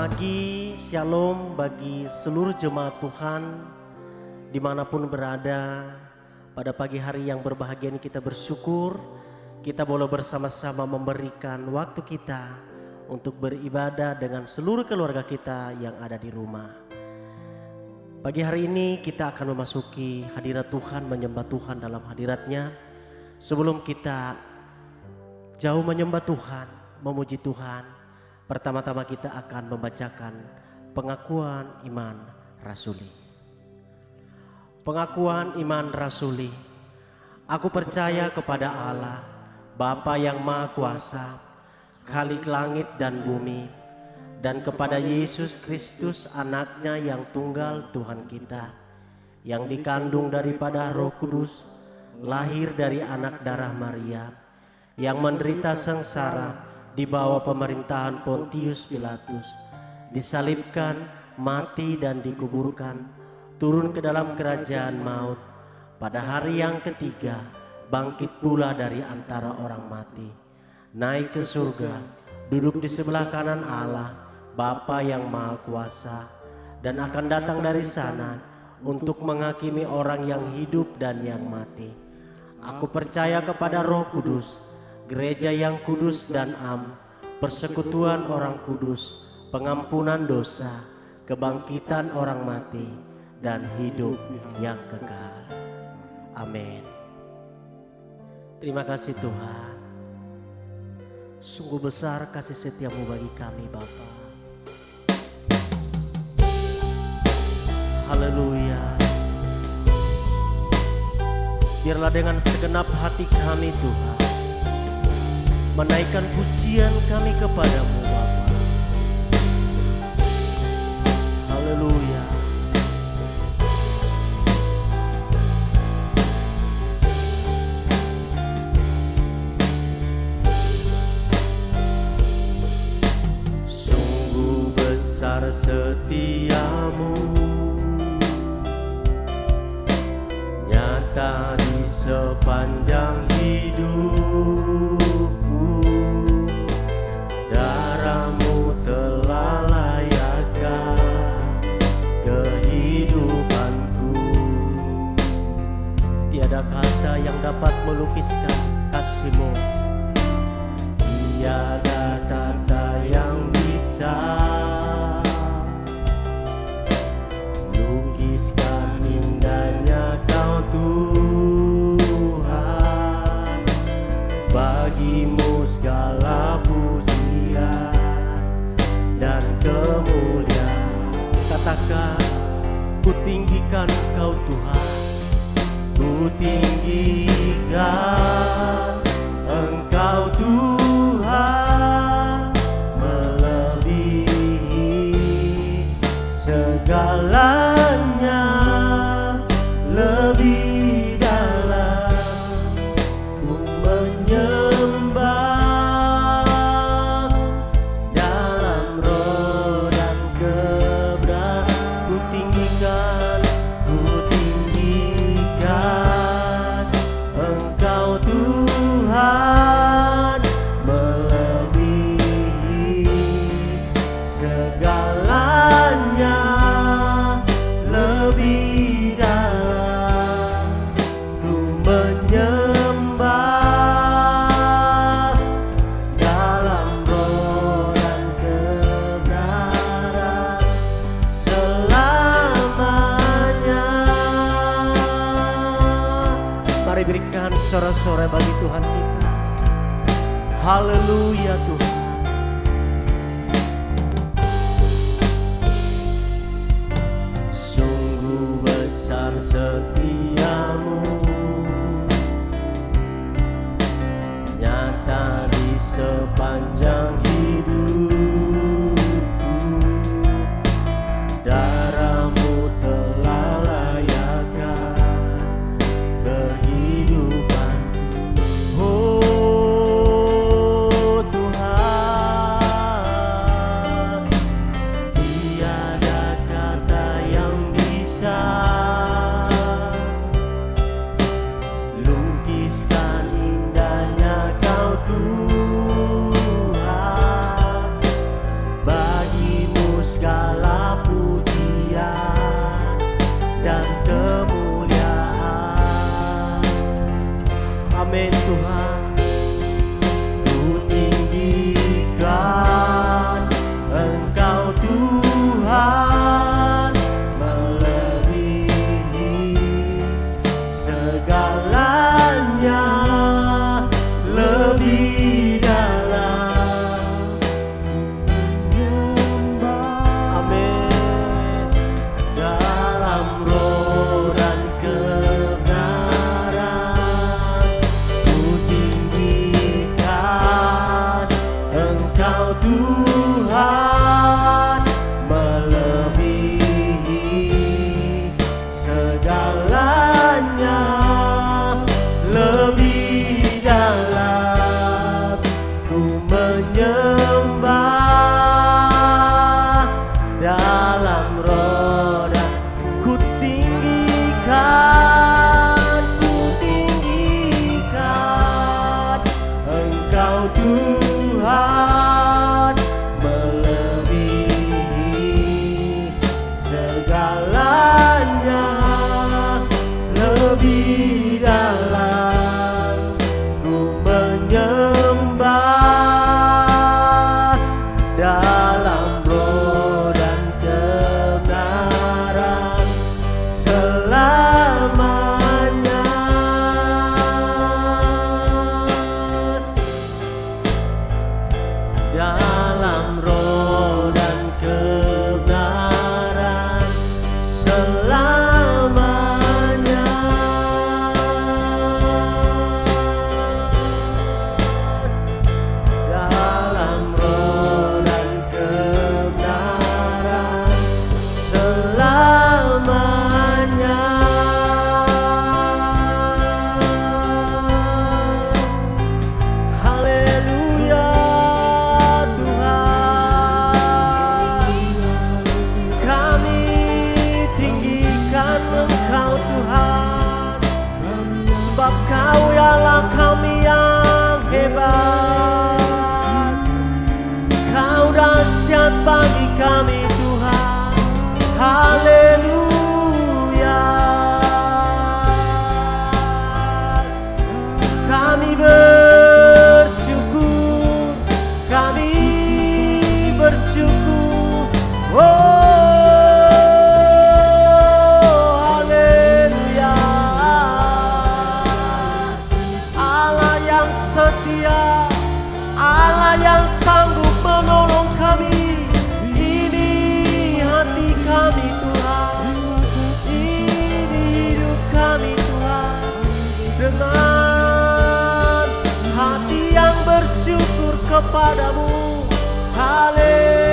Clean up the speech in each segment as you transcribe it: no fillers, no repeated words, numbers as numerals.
pagi, shalom bagi seluruh jemaat Tuhan dimanapun berada. Pada pagi hari yang berbahagia ini kita bersyukur kita boleh bersama-sama memberikan waktu kita untuk beribadah dengan seluruh keluarga kita yang ada di rumah. Pagi hari ini kita akan memasuki hadirat Tuhan, menyembah Tuhan dalam hadiratnya. Sebelum kita jauh menyembah Tuhan, memuji Tuhan, pertama-tama kita akan membacakan pengakuan iman rasuli. Pengakuan iman rasuli. Aku percaya kepada Allah, Bapa yang Maha Kuasa, Khalik langit dan bumi, dan kepada Yesus Kristus anaknya yang tunggal Tuhan kita, yang dikandung daripada Roh Kudus, lahir dari anak darah Maria, yang menderita sengsara di bawah pemerintahan Pontius Pilatus, disalibkan, mati dan dikuburkan, turun ke dalam kerajaan maut, pada hari yang ketiga bangkit pula dari antara orang mati, naik ke surga, duduk di sebelah kanan Allah Bapa yang Maha Kuasa, dan akan datang dari sana untuk menghakimi orang yang hidup dan yang mati. Aku percaya kepada Roh Kudus, gereja yang kudus dan am, persekutuan orang kudus, pengampunan dosa, kebangkitan orang mati, dan hidup yang kekal. Amin. Terima kasih Tuhan. Sungguh besar kasih setiamu bagi kami Bapa. Haleluya. Biarlah dengan segenap hati kami Tuhan menaikkan pujian kami kepadamu Bapa. Haleluya. Sungguh besar setiamu, nyata di sepanjang hidupku. Darahmu telah layakkan kehidupanku. Tiada kata yang dapat melukiskan kasih-Mu, tiada kata yang bisa lukiskan indahnya Kau Tuhan. Bagimu segala pujian dan kemuliaan. Katakan, ku tinggikan Kau Tuhan, ku tinggikan Engkau Tuhan, melebihi segalanya, lebih dalam ku menyembah dalam roh dan kebenaran. Ku tinggikan Engkau Tuhan, melebihi segalanya, lebih dalam ku menyembah dalam roh dan kebenaran selamanya. Mari berikan sorak-sorai bagi Tuhan kita. Haleluya Tuhan. Sungguh besar setiamu, nyata di sepanjang hidupku. Darahmu telah layakkan kehidupan. Oh Tuhan, Kan ku tinggikan Engkau Tuhan, melebihi segalanya, lebih dalam ku menyembah dalam roh dan kebenaran selamanya. Dalam roh dan kebenaran selamanya. Dalam roh dan kebenaran selamanya. Haleluya Tuhan, kami tinggikan Engkau Tuhan, sebab Kau ialah kami yang hebat. Kau dahsyat bagi kami Tuhan. Haleluya. Kami bersyukur, kami bersyukur. Haleluya. Allah yang setia, Allah yang sanggup menolong kami. Ini hati kami Tuhan, ini hidup kami Tuhan. Dengan hati yang bersyukur kepadamu. Haleluya.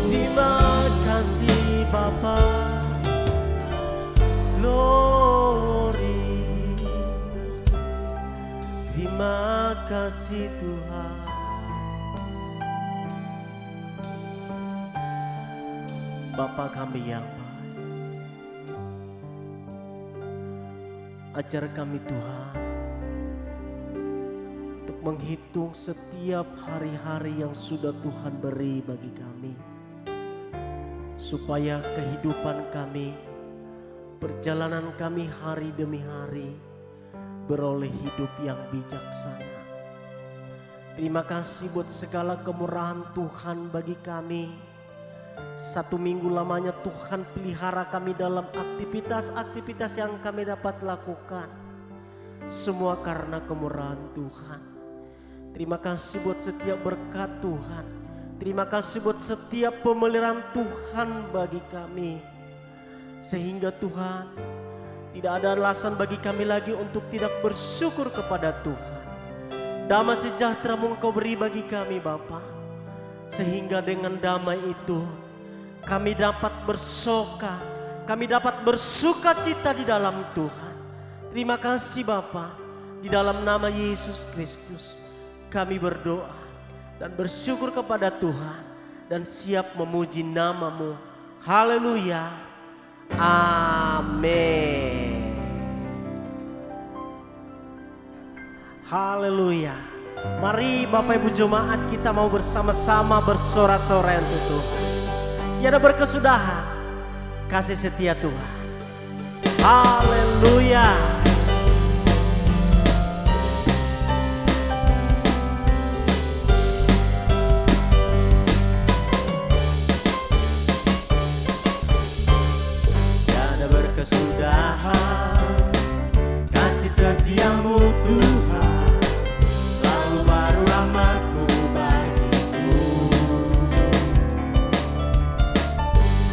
Terima kasih Bapa. Glory. Terima kasih Tuhan. Bapa kami yang baik, ajar kami Tuhan untuk menghitung setiap hari-hari yang sudah Tuhan beri bagi kami, supaya kehidupan kami, perjalanan kami hari demi hari beroleh hidup yang bijaksana. Terima kasih buat segala kemurahan Tuhan bagi kami. 1 minggu lamanya Tuhan pelihara kami dalam aktivitas-aktivitas yang kami dapat lakukan. Semua karena kemurahan Tuhan. Terima kasih buat setiap berkat Tuhan. Terima kasih buat setiap pemeliharaan Tuhan bagi kami. Sehingga Tuhan, tidak ada alasan bagi kami lagi untuk tidak bersyukur kepada Tuhan. Damai sejahtera Engkau beri bagi kami Bapa. Sehingga dengan damai itu kami dapat bersoka, kami dapat bersuka cita di dalam Tuhan. Terima kasih Bapa. Di dalam nama Yesus Kristus kami berdoa dan bersyukur kepada Tuhan dan siap memuji nama-Mu. Haleluya. Amin. Haleluya. Mari Bapak Ibu Jemaat, kita mau bersama-sama bersorak-sorai untuk Tuhan. Tiada berkesudahan kasih setia Tuhan. Haleluya. Tiada berkesudahan kasih setiamu Tuhan, selalu baru rahmat-Mu bagiku.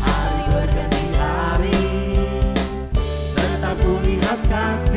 Hari berganti hari, tetap ku lihat kasih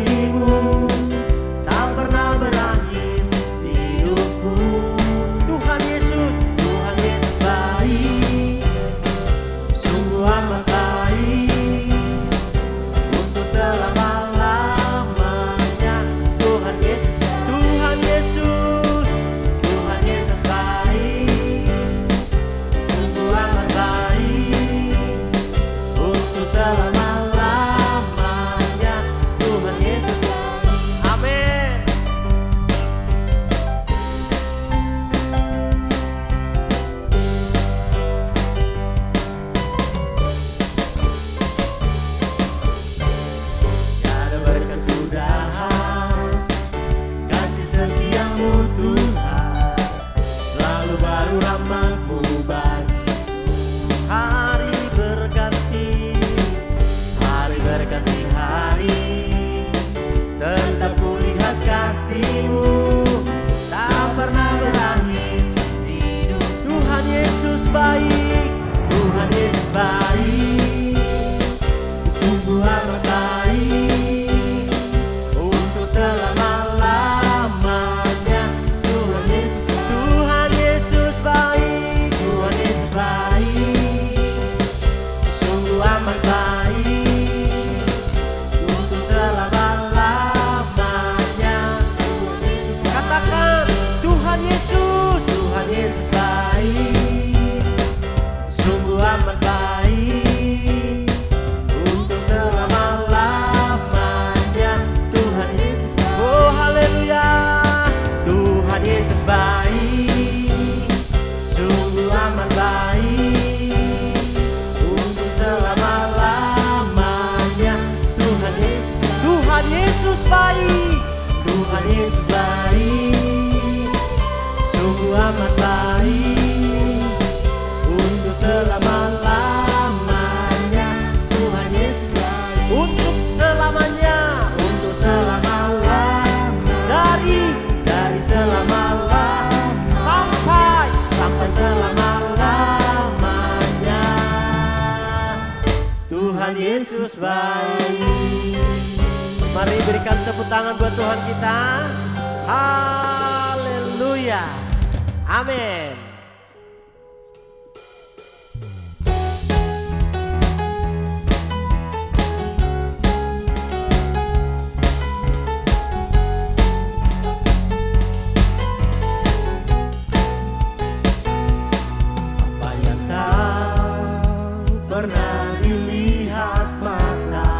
baik, sungguh amat baik untuk selama-lamanya. Tuhan Yesus baik, Tuhan Yesus baik, Tuhan Yesus baik, sungguh amat baik untuk selama-lamanya. Tuhan Yesus baik. Katakan Tuhan Yesus, Tuhan Yesus baik, sungguh amat baik untuk selama-lamanya. Tuhan Yesus baik. Oh haleluya. Tuhan Yesus baik, sungguh amat baik untuk selama-lamanya. Tuhan Yesus baik. Tuhan Yesus baik, Tuhan Yesus baik, sungguh amat baik untuk selama-lamanya. Tuhan Yesus baik untuk selamanya, untuk selama-lamanya, dari selama-lamanya sampai selama-lamanya. Tuhan Yesus baik. Mari berikan tepuk tangan buat Tuhan kita. Haleluya. Amin. Apa yang tak pernah dilihat mata,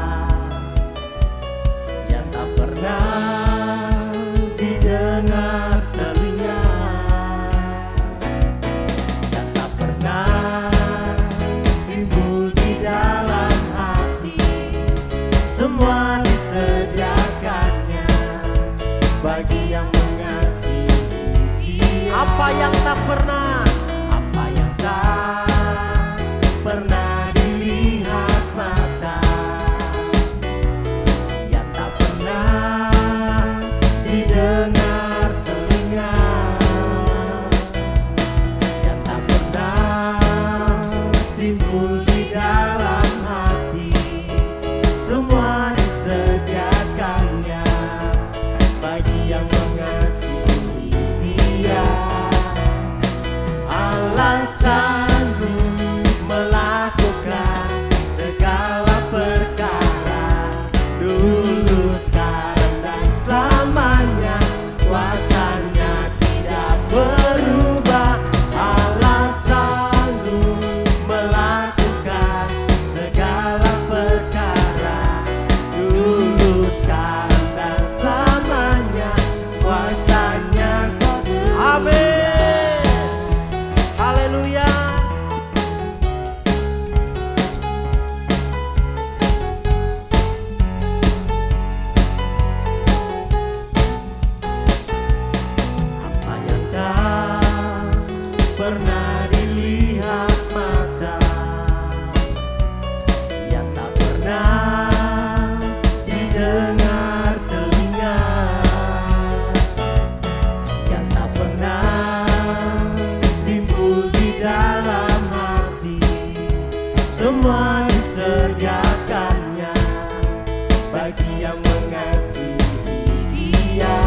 yang tak pernah didengar telinga, yang tak pernah timbul di dalam hati, semua disediakannya bagi yang mengasihi Dia. Apa yang tak pernah, apa yang tak pernah dilihat mata, yang tak pernah didengar telinga, yang tak pernah timbul di dalam hati, semua disediakannya bagi yang mengasihi Dia. Allah sanggup melakukan segala perkara, dulu, sekarang, dan selamanya. Kuasanya tidak berubah. Allah sanggup melakukan segala perkara, dulu, sekarang, dan selamanya. Kuasanya tak berubah. Amin. Haleluya. Apa yang tak pernah dilihat mata, yang tak pernah didengar telinga, yang tak pernah timbul di dalam hati, semua disediakannya bagi yang mengasihi Dia.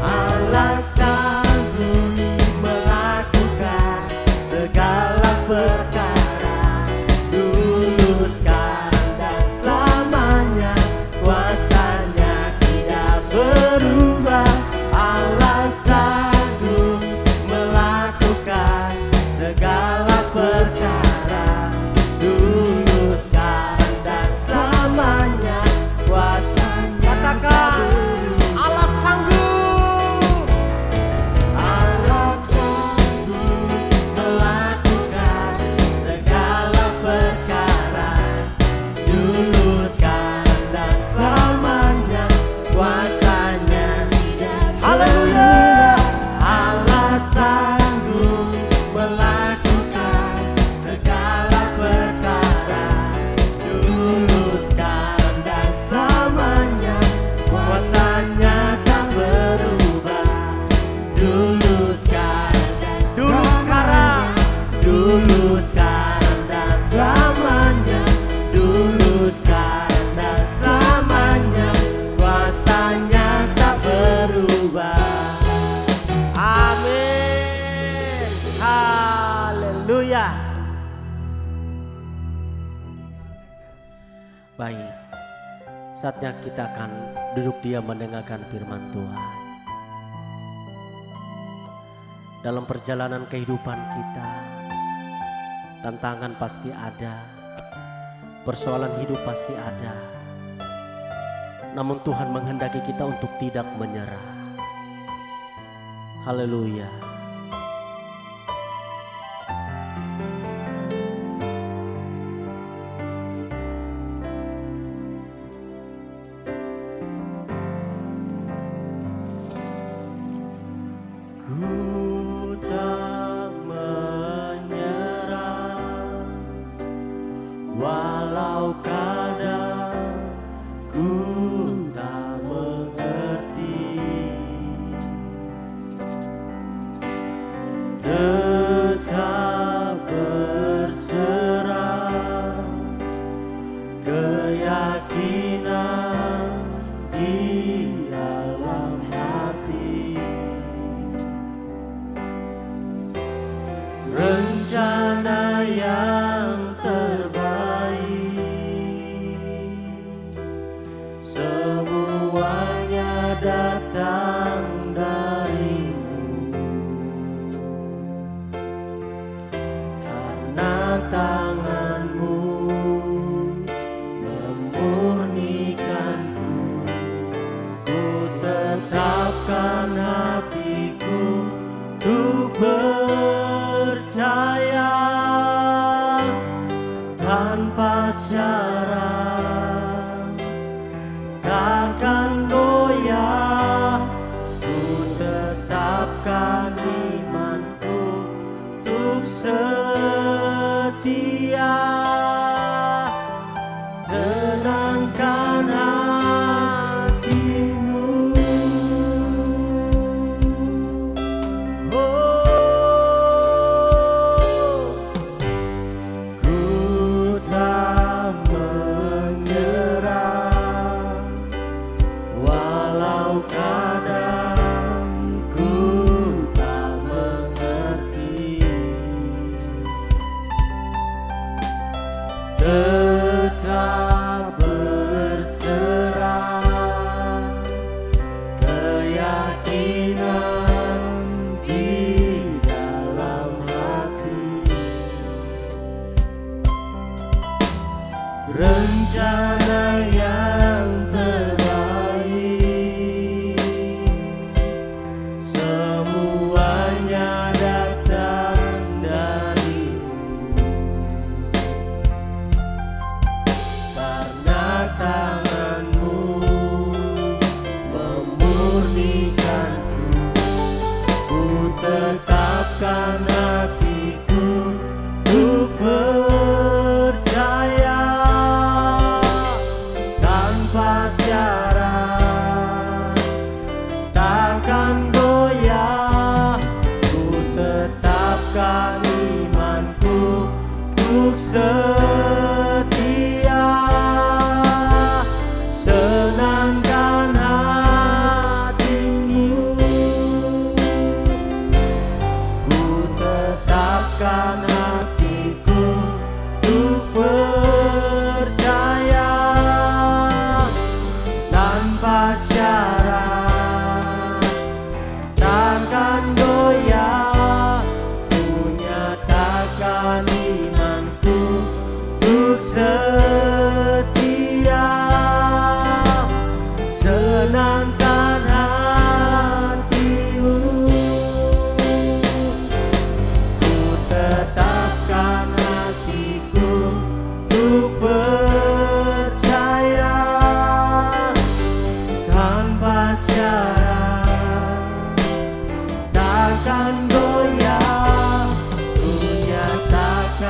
Allah sanggup melakukan segala perkara, dulu, sekarang, dan selamanya. Kuasanya tidak berubah. Allah sanggup melakukan segala perkara, dulu, sekarang, dan selamanya. Kuasanya. Katakan Allah sanggup. Allah sanggup melakukan segala perkara, dulu, sekarang, dan selamanya. Kuasanya tidak berubah. Haleluya. Allah sanggup melakukan Haleluya. Baik, saatnya kita akan duduk diam mendengarkan firman Tuhan. Dalam perjalanan kehidupan kita, tantangan pasti ada, persoalan hidup pasti ada. Namun Tuhan menghendaki kita untuk tidak menyerah. Haleluya. Ku tak menyerah, walau kadang ku tak mengerti, tetap berserah, keyakinan di dalam hati. Rencana yang terbaik semuanya datang darimu, karena tanganmu memurnikanku. Ku tetapkan hatiku untuk percaya tanpa syarat, takkan goyah. Ku tetapkan imanku untuk setia, senangkan hatimu. Ku tak menyerah, walau kadang ku tak mengerti, tetap berserah, keyakinan di dalam hati. Rencana yang terbaik semuanya datang darimu, karena tanganmu memurnikanku. Ku tetapkan hatiku untuk percaya tanpa syarat, takkan goyah. Ku tetapkan imanku untuk setia, senangkan hatimu. Ku tetapkan hatiku untuk percaya tanpa syarat, takkan goyah. Ku nyatakan imanku untuk setia, senangkan hatimu. Ku tetapkan hatiku untuk percaya tanpa syarat, takkan goyah. Ku nyatakan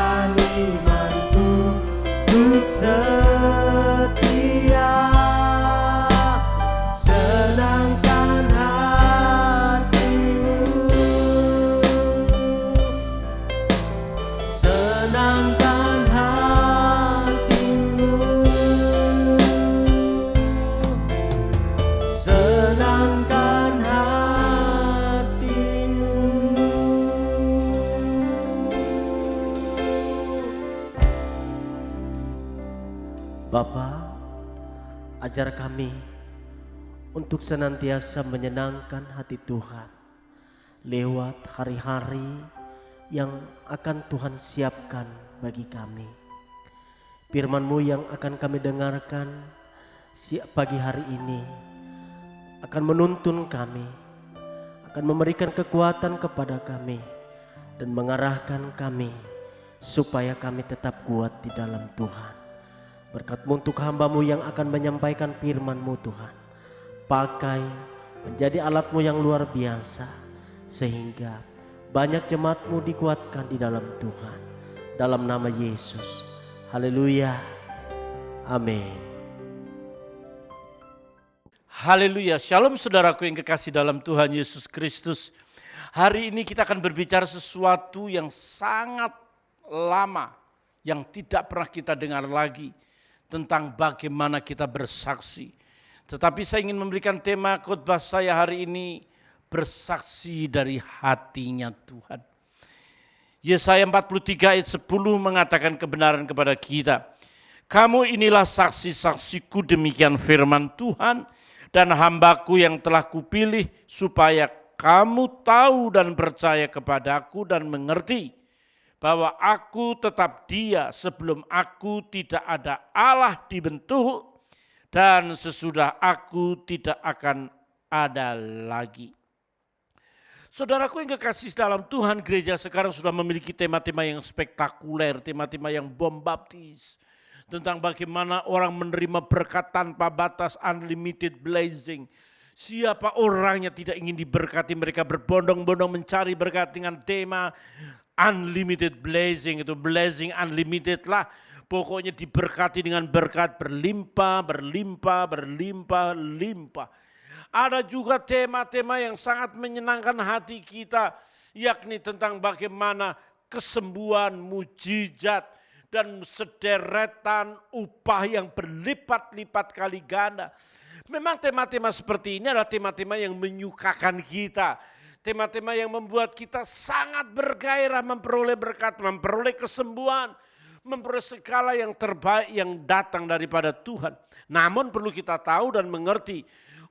Bapa, ajar kami untuk senantiasa menyenangkan hati Tuhan lewat hari-hari yang akan Tuhan siapkan bagi kami. Firman-Mu yang akan kami dengarkan pagi hari ini akan menuntun kami, akan memberikan kekuatan kepada kami dan mengarahkan kami supaya kami tetap kuat di dalam Tuhan. Berkat-Mu untuk hamba-Mu yang akan menyampaikan firman-Mu Tuhan, pakai menjadi alat-Mu yang luar biasa sehingga banyak jemaat-Mu dikuatkan di dalam Tuhan. Dalam nama Yesus. Haleluya. Amin. Haleluya. Shalom saudaraku yang kekasih dalam Tuhan Yesus Kristus. Hari ini kita akan berbicara sesuatu yang sangat lama, yang tidak pernah kita dengar lagi, tentang bagaimana kita bersaksi. Tetapi saya ingin memberikan tema khotbah saya hari ini, bersaksi dari hatinya Tuhan. Yesaya 43 ayat 10 mengatakan kebenaran kepada kita. Kamu inilah saksi-saksiku, demikian firman Tuhan, dan hambaku yang telah kupilih supaya kamu tahu dan percaya kepadaku dan mengerti bahwa aku tetap Dia sebelum aku tidak ada Allah dibentuk dan sesudah aku tidak akan ada lagi. Saudaraku yang kekasih dalam Tuhan, gereja sekarang sudah memiliki tema-tema yang spektakuler, tema-tema yang bombastis. Tentang bagaimana orang menerima berkat tanpa batas, unlimited blessing. Siapa orangnya tidak ingin diberkati, mereka berbondong-bondong mencari berkat dengan tema unlimited blessing. Itu blessing unlimited lah. Pokoknya diberkati dengan berkat berlimpah, berlimpah, berlimpah, limpah. Ada juga tema-tema yang sangat menyenangkan hati kita, yakni tentang bagaimana kesembuhan, mujizat, dan sederetan upah yang berlipat-lipat kali ganda. Memang tema-tema seperti ini adalah tema-tema yang menyukakan kita. Tema-tema yang membuat kita sangat bergairah memperoleh berkat, memperoleh kesembuhan, memperoleh segala yang terbaik yang datang daripada Tuhan. Namun perlu kita tahu dan mengerti,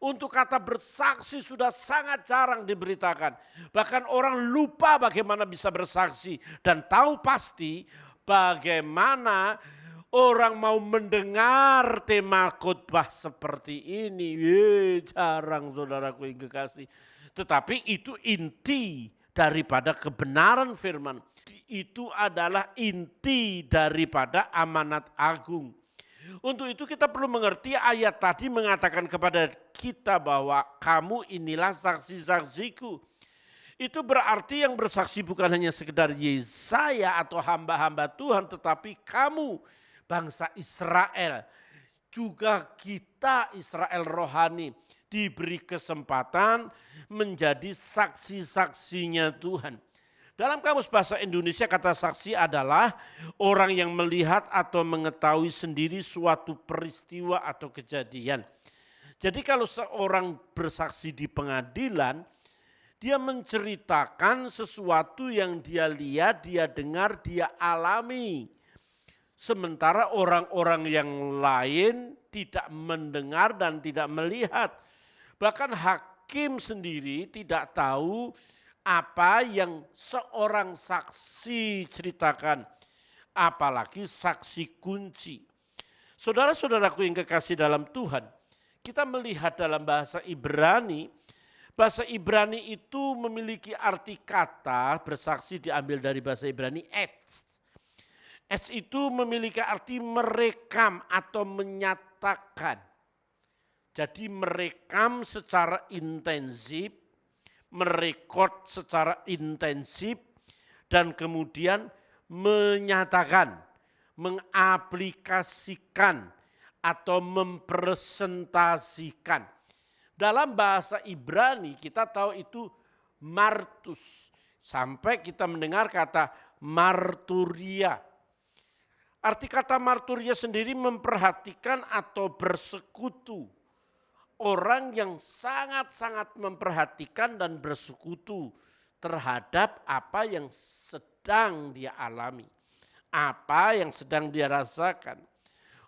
untuk kata bersaksi sudah sangat jarang diberitakan. Bahkan orang lupa bagaimana bisa bersaksi dan tahu pasti bagaimana orang mau mendengar tema khotbah seperti ini. Jarang saudaraku yang kekasih. Tetapi itu inti daripada kebenaran firman. Itu adalah inti daripada amanat agung. Untuk itu kita perlu mengerti ayat tadi mengatakan kepada kita bahwa kamu inilah saksi-saksiku. Itu berarti yang bersaksi bukan hanya sekedar Yesaya atau hamba-hamba Tuhan, tetapi kamu bangsa Israel. Juga kita Israel rohani diberi kesempatan menjadi saksi-saksinya Tuhan. Dalam kamus bahasa Indonesia kata saksi adalah orang yang melihat atau mengetahui sendiri suatu peristiwa atau kejadian. Jadi kalau seorang bersaksi di pengadilan, dia menceritakan sesuatu yang dia lihat, dia dengar, dia alami. Sementara orang-orang yang lain tidak mendengar dan tidak melihat. Bahkan hakim sendiri tidak tahu apa yang seorang saksi ceritakan, apalagi saksi kunci. Saudara-saudaraku yang kekasih dalam Tuhan, kita melihat dalam bahasa Ibrani itu memiliki arti kata, bersaksi diambil dari bahasa Ibrani etz. Etz itu memiliki arti merekam atau menyatakan. Jadi merekam secara intensif, merekod secara intensif, dan kemudian menyatakan, mengaplikasikan atau mempresentasikan. Dalam bahasa Ibrani kita tahu itu martus, sampai kita mendengar kata marturia. Arti kata marturia sendiri memperhatikan atau bersekutu. Orang yang sangat-sangat memperhatikan dan bersekutu terhadap apa yang sedang dia alami, apa yang sedang dia rasakan.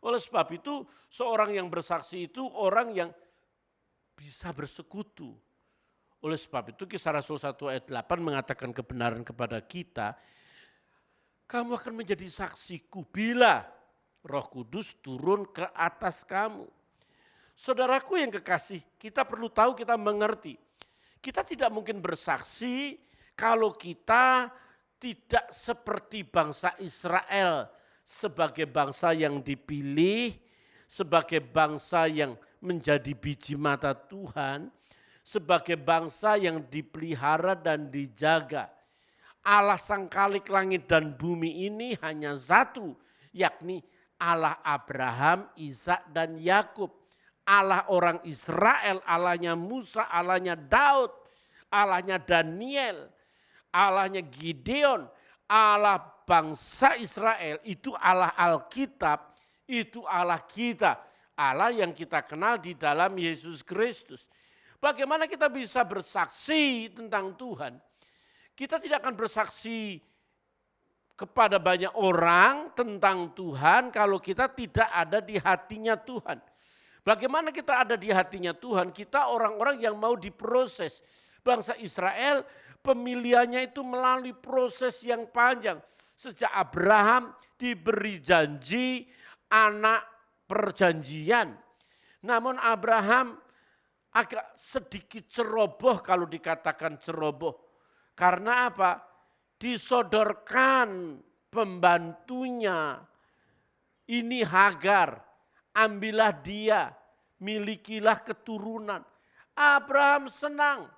Oleh sebab itu seorang yang bersaksi itu orang yang bisa bersekutu. Oleh sebab itu Kisah Rasul 1 ayat 8 mengatakan kebenaran kepada kita, kamu akan menjadi saksiku bila Roh Kudus turun ke atas kamu. Saudaraku yang kekasih, kita perlu tahu, kita mengerti. Kita tidak mungkin bersaksi kalau kita tidak seperti bangsa Israel, sebagai bangsa yang dipilih, sebagai bangsa yang menjadi biji mata Tuhan, sebagai bangsa yang dipelihara dan dijaga. Allah Sang Khalik langit dan bumi ini hanya satu, yakni Allah Abraham, Ishak dan Yakub. Allah orang Israel, Allahnya Musa, Allahnya Daud, Allahnya Daniel, Allahnya Gideon, Allah bangsa Israel, itu Allah Alkitab, itu Allah kita. Allah yang kita kenal di dalam Yesus Kristus. Bagaimana kita bisa bersaksi tentang Tuhan? Kita tidak akan bersaksi kepada banyak orang tentang Tuhan kalau kita tidak ada di hatinya Tuhan. Bagaimana kita ada di hatinya Tuhan? Kita orang-orang yang mau diproses. Bangsa Israel pemilihannya itu melalui proses yang panjang. Sejak Abraham diberi janji anak perjanjian. Namun Abraham agak sedikit ceroboh, kalau dikatakan ceroboh. Karena apa? Disodorkan pembantunya. Ini Hagar. Ambillah dia, milikilah keturunan. Abraham senang.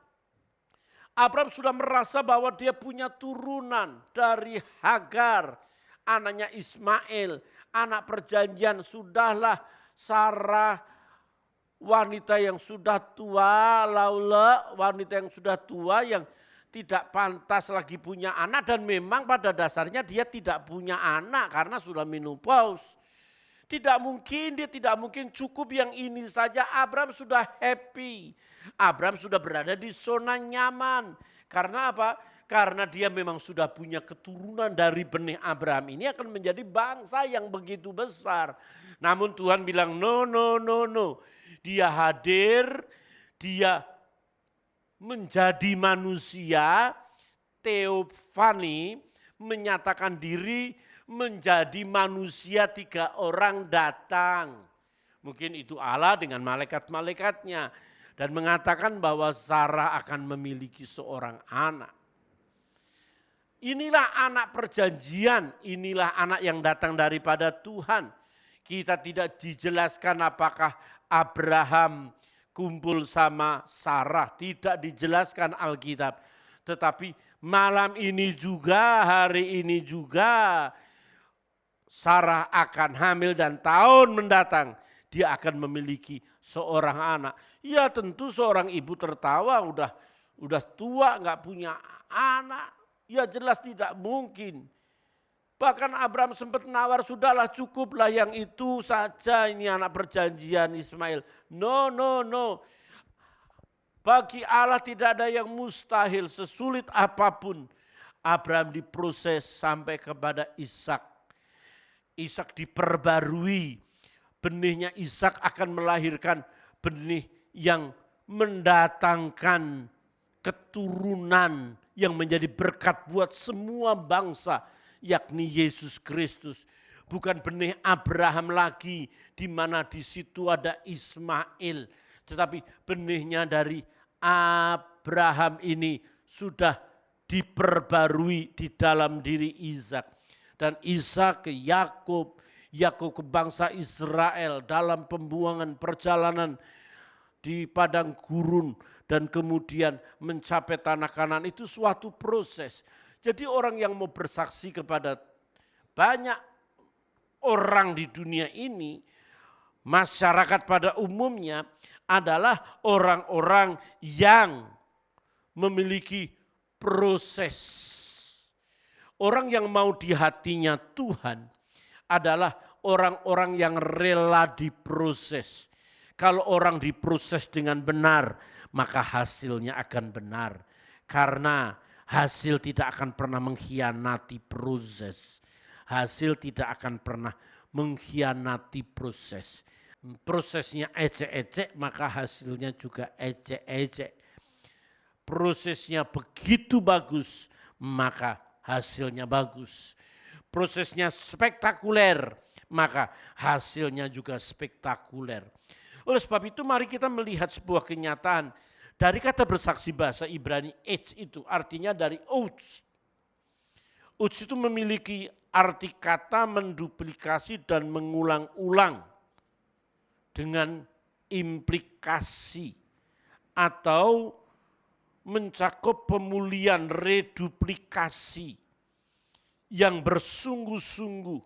Abraham sudah merasa bahwa dia punya turunan dari Hagar, anaknya Ismail, anak perjanjian. Sudahlah Sarah, wanita yang sudah tua, Laula, wanita yang sudah tua yang tidak pantas lagi punya anak, dan memang pada dasarnya dia tidak punya anak karena sudah menopause. Dia tidak mungkin cukup yang ini saja. Abraham sudah happy. Abraham sudah berada di zona nyaman. Karena apa? Karena dia memang sudah punya keturunan dari benih Abraham. Ini akan menjadi bangsa yang begitu besar. Namun Tuhan bilang no. Dia hadir, dia menjadi manusia, teofani, menyatakan diri, menjadi manusia, 3 orang datang. Mungkin itu Allah dengan malaikat-malaikatnya. Dan mengatakan bahwa Sarah akan memiliki seorang anak. Inilah anak perjanjian, inilah anak yang datang daripada Tuhan. Kita tidak dijelaskan apakah Abraham kumpul sama Sarah. Tidak dijelaskan Alkitab. Tetapi malam ini juga, hari ini juga, Sarah akan hamil dan tahun mendatang dia akan memiliki seorang anak. Ya tentu seorang ibu tertawa, udah tua nggak punya anak. Ya jelas tidak mungkin. Bahkan Abraham sempat nawar, sudahlah cukuplah yang itu saja, ini anak perjanjian Ismail. No. Bagi Allah tidak ada yang mustahil, sesulit apapun. Abraham diproses sampai kepada Ishak. Ishak diperbarui, benihnya Ishak akan melahirkan benih yang mendatangkan keturunan yang menjadi berkat buat semua bangsa, yakni Yesus Kristus. Bukan benih Abraham lagi, di mana di situ ada Ismail, tetapi benihnya dari Abraham ini sudah diperbarui di dalam diri Ishak. Dan Ishak ke Yakub ke bangsa Israel dalam pembuangan perjalanan di padang gurun dan kemudian mencapai tanah Kanaan, itu suatu proses. Jadi orang yang mau bersaksi kepada banyak orang di dunia ini, masyarakat pada umumnya adalah orang-orang yang memiliki proses. Orang yang mau di hatinya Tuhan adalah orang-orang yang rela diproses. Kalau orang diproses dengan benar, maka hasilnya akan benar. Karena hasil tidak akan pernah mengkhianati proses. Hasil tidak akan pernah mengkhianati proses. Prosesnya ecek-ecek, maka hasilnya juga ecek-ecek. Prosesnya begitu bagus, maka hasilnya bagus. Prosesnya spektakuler, maka hasilnya juga spektakuler. Oleh sebab itu mari kita melihat sebuah kenyataan. Dari kata bersaksi bahasa Ibrani, itu artinya dari outs. Outs itu memiliki arti kata menduplikasi dan mengulang-ulang dengan implikasi atau mencakup pemulihan reduplikasi yang bersungguh-sungguh.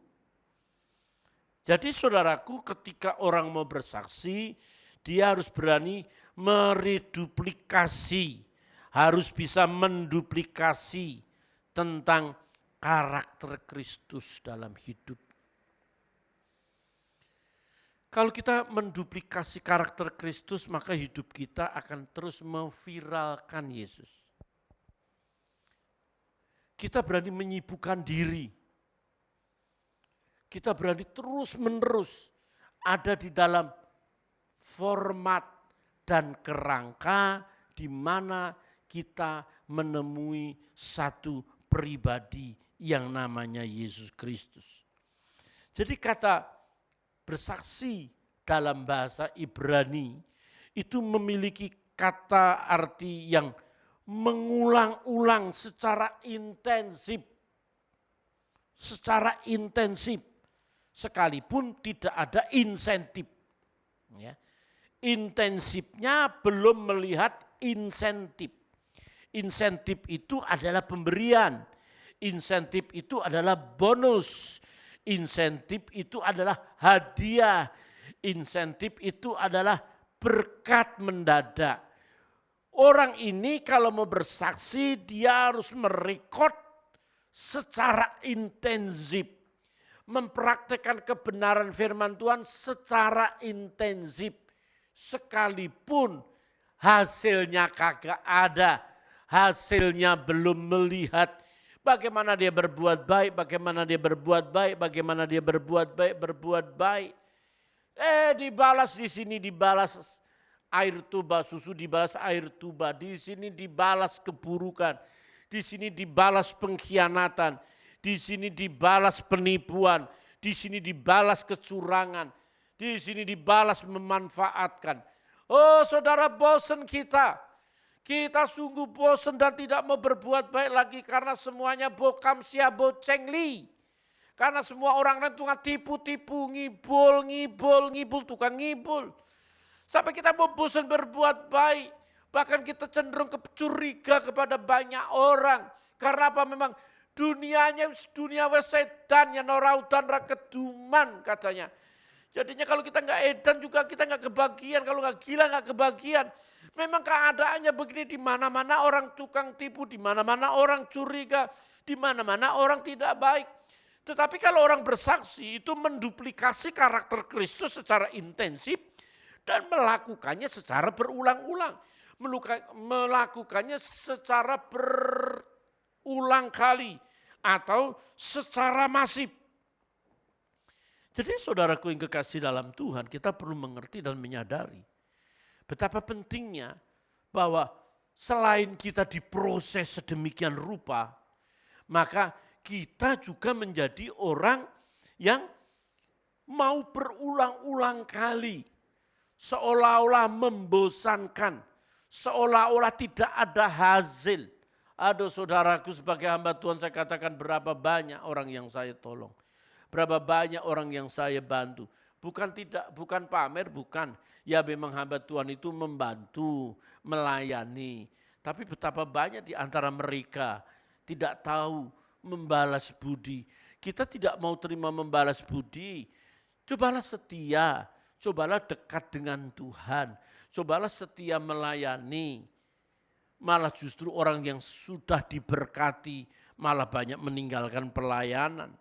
Jadi saudaraku, ketika orang mau bersaksi, dia harus berani mereduplikasi, harus bisa menduplikasi tentang karakter Kristus dalam hidup. Kalau kita menduplikasi karakter Kristus, maka hidup kita akan terus memviralkan Yesus. Kita berani menyibukkan diri. Kita berani terus-menerus ada di dalam format dan kerangka di mana kita menemui satu pribadi yang namanya Yesus Kristus. Jadi kata bersaksi dalam bahasa Ibrani itu memiliki kata arti yang mengulang-ulang secara intensif. Secara intensif, sekalipun tidak ada insentif. Ya. Intensifnya belum melihat insentif. Insentif itu adalah pemberian. Insentif itu adalah bonus. Insentif itu adalah hadiah. Insentif itu adalah berkat mendadak. Orang ini kalau mau bersaksi dia harus merekod secara intensif. Mempraktekkan kebenaran firman Tuhan secara intensif. Sekalipun hasilnya kagak ada. Hasilnya belum melihat. Bagaimana dia berbuat baik, bagaimana dia berbuat baik, bagaimana dia berbuat baik, berbuat baik. Dibalas di sini, dibalas air tuba, susu dibalas air tuba. Di sini dibalas keburukan. Di sini dibalas pengkhianatan. Di sini dibalas penipuan. Di sini dibalas kecurangan. Di sini dibalas memanfaatkan. Oh saudara, bosan kita. Kita sungguh bosan dan tidak mau berbuat baik lagi karena semuanya bokam siabo cengli. Karena semua orang itu tipu-tipu, ngibul, tukang ngibul. Sampai kita mau bosan berbuat baik. Bahkan kita cenderung curiga kepada banyak orang. Karena apa? Memang dunianya dunia setan yang noraudan rakeduman katanya. Jadinya kalau kita nggak edan juga kita nggak kebagian. Kalau nggak gila nggak kebagian. Memang keadaannya begini, di mana-mana orang tukang tipu, di mana-mana orang curiga, di mana-mana orang tidak baik. Tetapi kalau orang bersaksi itu menduplikasi karakter Kristus secara intensif dan melakukannya secara berulang-ulang. Melakukannya secara berulang kali atau secara masif. Jadi saudaraku yang kekasih dalam Tuhan, kita perlu mengerti dan menyadari betapa pentingnya bahwa selain kita diproses sedemikian rupa, maka kita juga menjadi orang yang mau berulang-ulang kali, seolah-olah membosankan, seolah-olah tidak ada hasil. Aduh saudaraku, sebagai hamba Tuhan saya katakan berapa banyak orang yang saya tolong. Berapa banyak orang yang saya bantu. Bukan pamer, bukan. Ya memang hamba Tuhan itu membantu, melayani. Tapi betapa banyak di antara mereka tidak tahu membalas budi. Kita tidak mau terima membalas budi. Cobalah setia, cobalah dekat dengan Tuhan. Cobalah setia melayani. Malah justru orang yang sudah diberkati malah banyak meninggalkan pelayanan.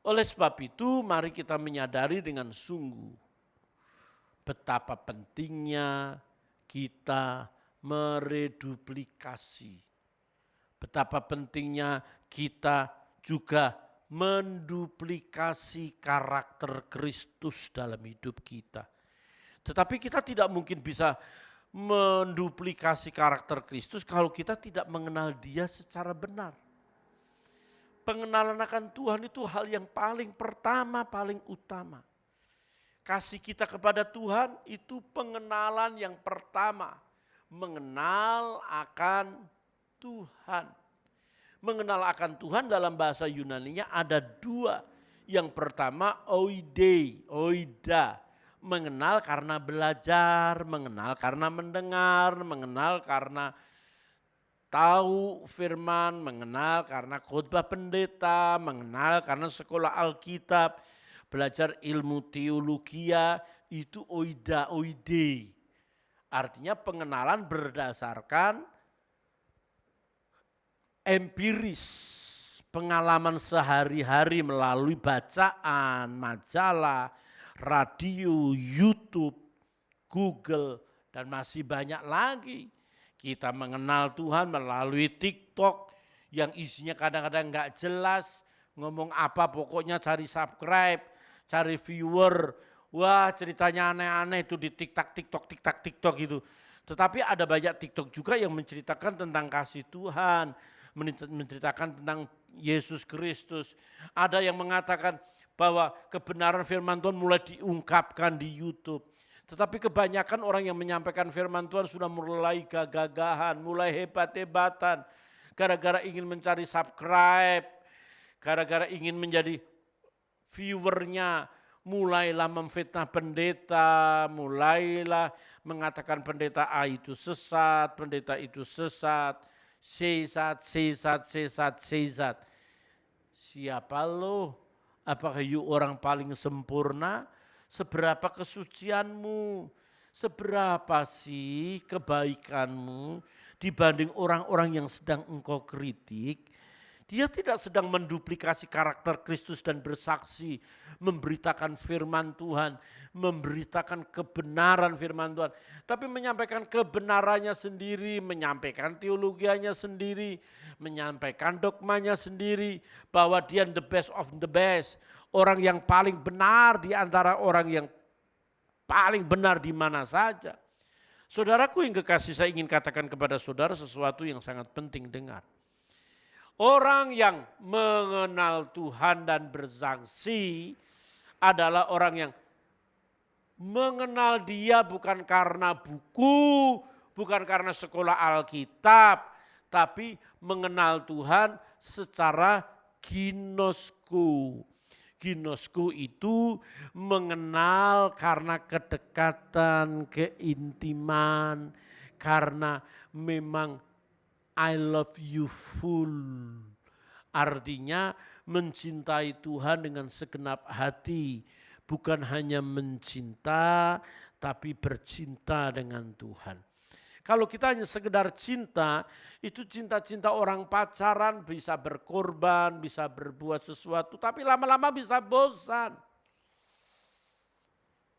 Oleh sebab itu mari kita menyadari dengan sungguh betapa pentingnya kita mereduplikasi. Betapa pentingnya kita juga menduplikasi karakter Kristus dalam hidup kita. Tetapi kita tidak mungkin bisa menduplikasi karakter Kristus kalau kita tidak mengenal Dia secara benar. Pengenalan akan Tuhan itu hal yang paling pertama, paling utama. Kasih kita kepada Tuhan itu pengenalan yang pertama. Mengenal akan Tuhan. Mengenal akan Tuhan dalam bahasa Yunaninya ada dua. Yang pertama oida. Mengenal karena belajar, mengenal karena mendengar, mengenal karena tahu firman, mengenal karena khotbah pendeta, mengenal karena sekolah Alkitab, belajar ilmu teologia, itu oide. Artinya pengenalan berdasarkan empiris, pengalaman sehari-hari melalui bacaan, majalah, radio, YouTube, Google, dan masih banyak lagi. Kita mengenal Tuhan melalui TikTok yang isinya kadang-kadang nggak jelas, ngomong apa pokoknya cari subscribe, cari viewer. Wah, ceritanya aneh-aneh itu di TikTok gitu. Tetapi ada banyak TikTok juga yang menceritakan tentang kasih Tuhan, menceritakan tentang Yesus Kristus. Ada yang mengatakan bahwa kebenaran firman Tuhan mulai diungkapkan di YouTube. Tetapi kebanyakan orang yang menyampaikan firman Tuhan sudah mulai gagah-gagahan, mulai hebat-hebatan. Gara-gara ingin mencari subscribe, gara-gara ingin menjadi viewernya, mulailah memfitnah pendeta, mulailah mengatakan pendeta A itu sesat, pendeta itu sesat, sesat. Siapa lo? Apakah you orang paling sempurna? Seberapa kesucianmu? Seberapa sih kebaikanmu dibanding orang-orang yang sedang engkau kritik? Dia tidak sedang menduplikasi karakter Kristus dan bersaksi, memberitakan firman Tuhan, memberitakan kebenaran firman Tuhan. Tapi menyampaikan kebenarannya sendiri, menyampaikan teologianya sendiri, menyampaikan dogmanya sendiri, bahwa dia the best of the best. Orang yang paling benar di antara orang yang paling benar di mana saja. Saudaraku yang kekasih, saya ingin katakan kepada saudara sesuatu yang sangat penting dengar. Orang yang mengenal Tuhan dan bersaksi adalah orang yang mengenal Dia bukan karena buku, bukan karena sekolah Alkitab, tapi mengenal Tuhan secara ginosku. Ginosku itu mengenal karena kedekatan, keintiman, karena memang I love you full. Artinya mencintai Tuhan dengan segenap hati. Bukan hanya mencinta, tapi bercinta dengan Tuhan. Kalau kita hanya sekedar cinta, itu cinta-cinta orang pacaran bisa berkorban, bisa berbuat sesuatu, tapi lama-lama bisa bosan.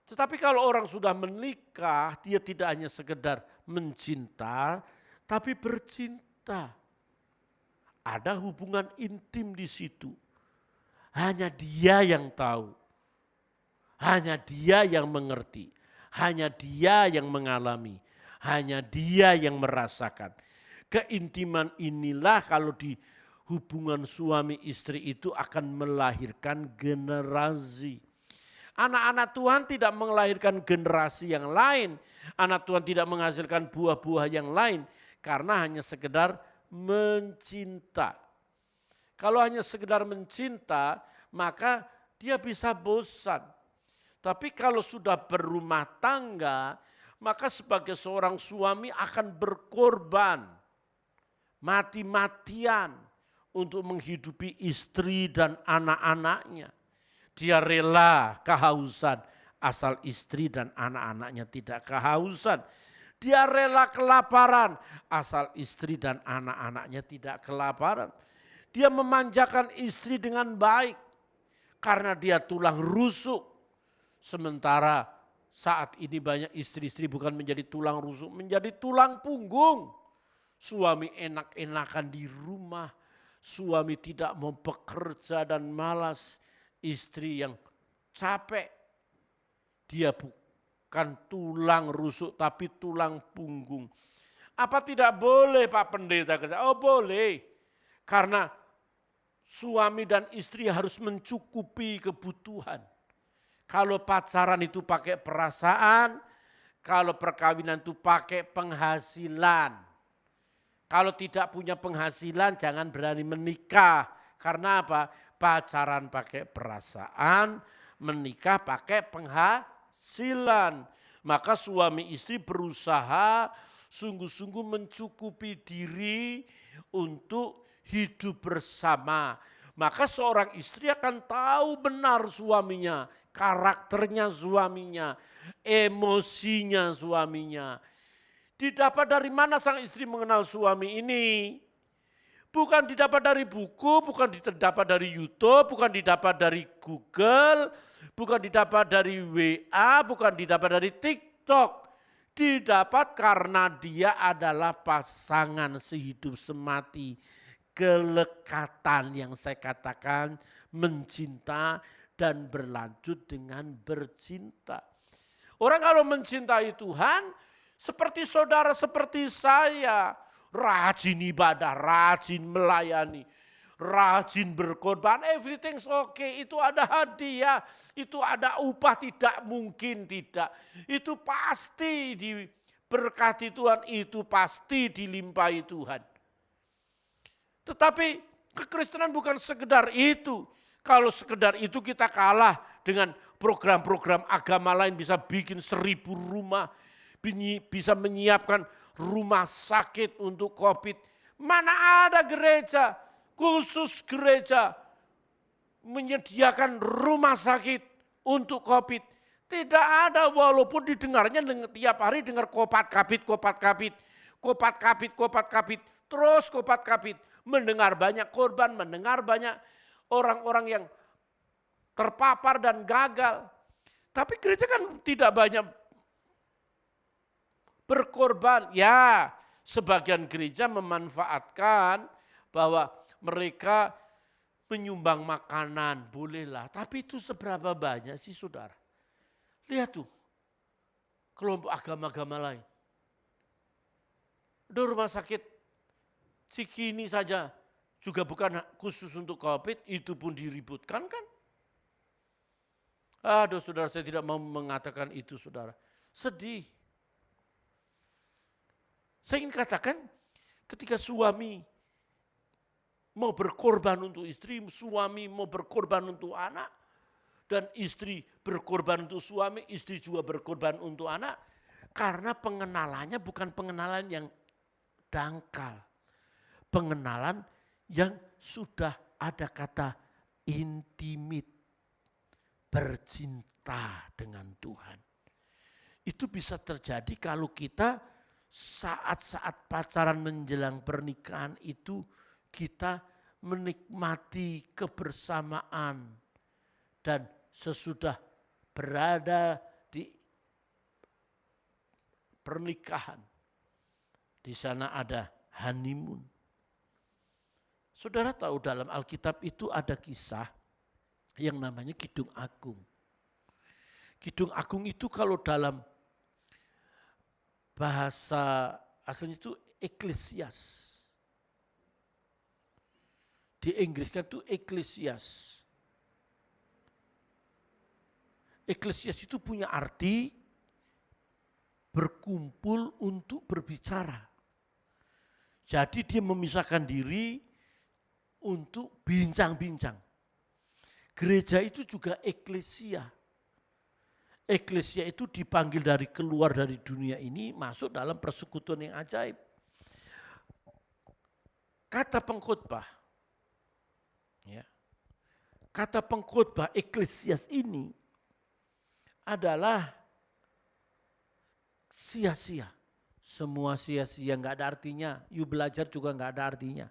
Tetapi kalau orang sudah menikah, dia tidak hanya sekedar mencinta, tapi bercinta. Ada hubungan intim di situ. Hanya dia yang tahu. Hanya dia yang mengerti. Hanya dia yang mengalami. Hanya dia yang merasakan. Keintiman inilah kalau di hubungan suami istri itu akan melahirkan generasi. Anak-anak Tuhan tidak melahirkan generasi yang lain. Anak Tuhan tidak menghasilkan buah-buah yang lain. Karena hanya sekedar mencinta. Kalau hanya sekedar mencinta, maka dia bisa bosan. Tapi kalau sudah berumah tangga, maka sebagai seorang suami akan berkorban mati-matian untuk menghidupi istri dan anak-anaknya. Dia rela kehausan asal istri dan anak-anaknya tidak kehausan. Dia rela kelaparan asal istri dan anak-anaknya tidak kelaparan. Dia memanjakan istri dengan baik karena dia tulang rusuk. Sementara saat ini banyak istri-istri bukan menjadi tulang rusuk, menjadi tulang punggung. Suami enak-enakan di rumah, suami tidak mau bekerja dan malas, istri yang capek. Dia bukan tulang rusuk tapi tulang punggung. Apa tidak boleh Pak Pendeta kerja? Oh boleh, karena suami dan istri harus mencukupi kebutuhan. Kalau pacaran itu pakai perasaan, kalau perkawinan itu pakai penghasilan. Kalau tidak punya penghasilan jangan berani menikah. Karena apa? Pacaran pakai perasaan, menikah pakai penghasilan. Maka suami istri berusaha sungguh-sungguh mencukupi diri untuk hidup bersama. Maka seorang istri akan tahu benar suaminya, karakternya suaminya, emosinya suaminya. Didapat dari mana sang istri mengenal suami ini? Bukan didapat dari buku, bukan didapat dari YouTube, bukan didapat dari Google, bukan didapat dari WA, bukan didapat dari TikTok. Didapat karena dia adalah pasangan sehidup semati. Kelekatan yang saya katakan mencinta dan berlanjut dengan bercinta. Orang kalau mencintai Tuhan, seperti saudara, seperti saya, rajin ibadah, rajin melayani, rajin berkorban, everything's okay, itu ada hadiah, itu ada upah, tidak mungkin tidak. Itu pasti diberkati Tuhan, itu pasti dilimpahi Tuhan. Tetapi kekristenan bukan sekedar itu. Kalau sekedar itu kita kalah dengan program-program agama lain, bisa bikin 1000 rumah, bisa menyiapkan rumah sakit untuk COVID. Mana ada gereja, khusus gereja menyediakan rumah sakit untuk COVID. Tidak ada, walaupun didengarnya tiap hari dengar kopat kapit, terus kopat kapit. Mendengar banyak korban, mendengar banyak orang-orang yang terpapar dan gagal. Tapi gereja kan tidak banyak berkorban. Ya, sebagian gereja memanfaatkan bahwa mereka menyumbang makanan, bolehlah. Tapi itu seberapa banyak sih saudara? Lihat tuh, kelompok agama-agama lain. Ada rumah sakit Cikini saja juga bukan khusus untuk COVID, itu pun diributkan kan? Aduh saudara, saya tidak mau mengatakan itu saudara. Sedih. Saya ingin katakan ketika suami mau berkorban untuk istri, suami mau berkorban untuk anak, dan istri berkorban untuk suami, istri juga berkorban untuk anak, karena pengenalannya bukan pengenalan yang dangkal. Pengenalan yang sudah ada kata intimate, bercinta dengan Tuhan. Itu bisa terjadi kalau kita saat-saat pacaran menjelang pernikahan itu kita menikmati kebersamaan, dan sesudah berada di pernikahan, di sana ada honeymoon. Saudara tahu dalam Alkitab itu ada kisah yang namanya Kidung Agung. Kidung Agung itu kalau dalam bahasa aslinya itu Eklesias. Di Inggris kan itu Eklesias. Eklesias itu punya arti berkumpul untuk berbicara. Jadi dia memisahkan diri untuk bincang-bincang. Gereja itu juga eklesia. Eklesia itu dipanggil dari keluar dari dunia ini, masuk dalam persekutuan yang ajaib. Kata pengkhotbah, ya, kata pengkhotbah eklesias ini adalah sia-sia. Semua sia-sia, nggak ada artinya. You belajar juga nggak ada artinya.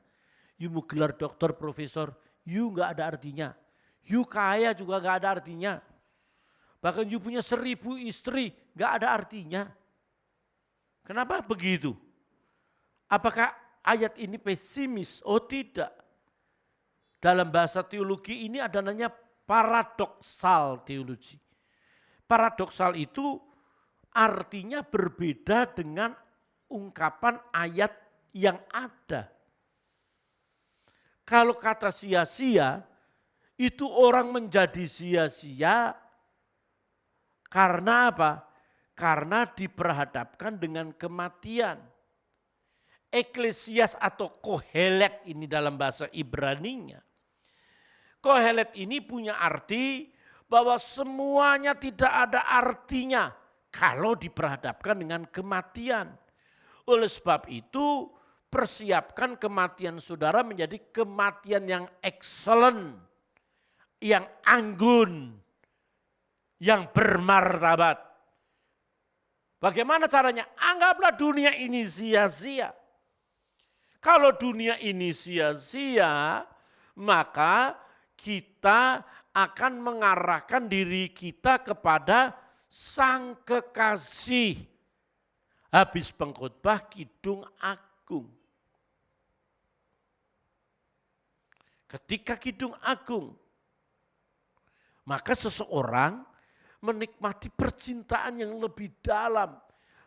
You mau gelar dokter, profesor, you nggak ada artinya. You kaya juga nggak ada artinya. Bahkan you punya 1000 istri, nggak ada artinya. Kenapa begitu? Apakah ayat ini pesimis? Oh tidak. dalam bahasa teologi ini ada namanya paradoksal teologi. Paradoksal itu artinya berbeda dengan ungkapan ayat yang ada. Kalau kata sia-sia, itu orang menjadi sia-sia karena apa? Karena diperhadapkan dengan kematian. Eklesias atau kohelet ini dalam bahasa Ibraninya. Kohelet ini punya arti bahwa semuanya tidak ada artinya kalau diperhadapkan dengan kematian. Oleh sebab itu persiapkan kematian saudara menjadi kematian yang excellent, yang anggun, yang bermartabat. Bagaimana caranya? Anggaplah dunia ini sia-sia. Kalau dunia ini sia-sia, maka kita akan mengarahkan diri kita kepada Sang Kekasih. Habis pengkhotbah Kidung Agung. Ketika Kidung Agung, maka seseorang menikmati percintaan yang lebih dalam.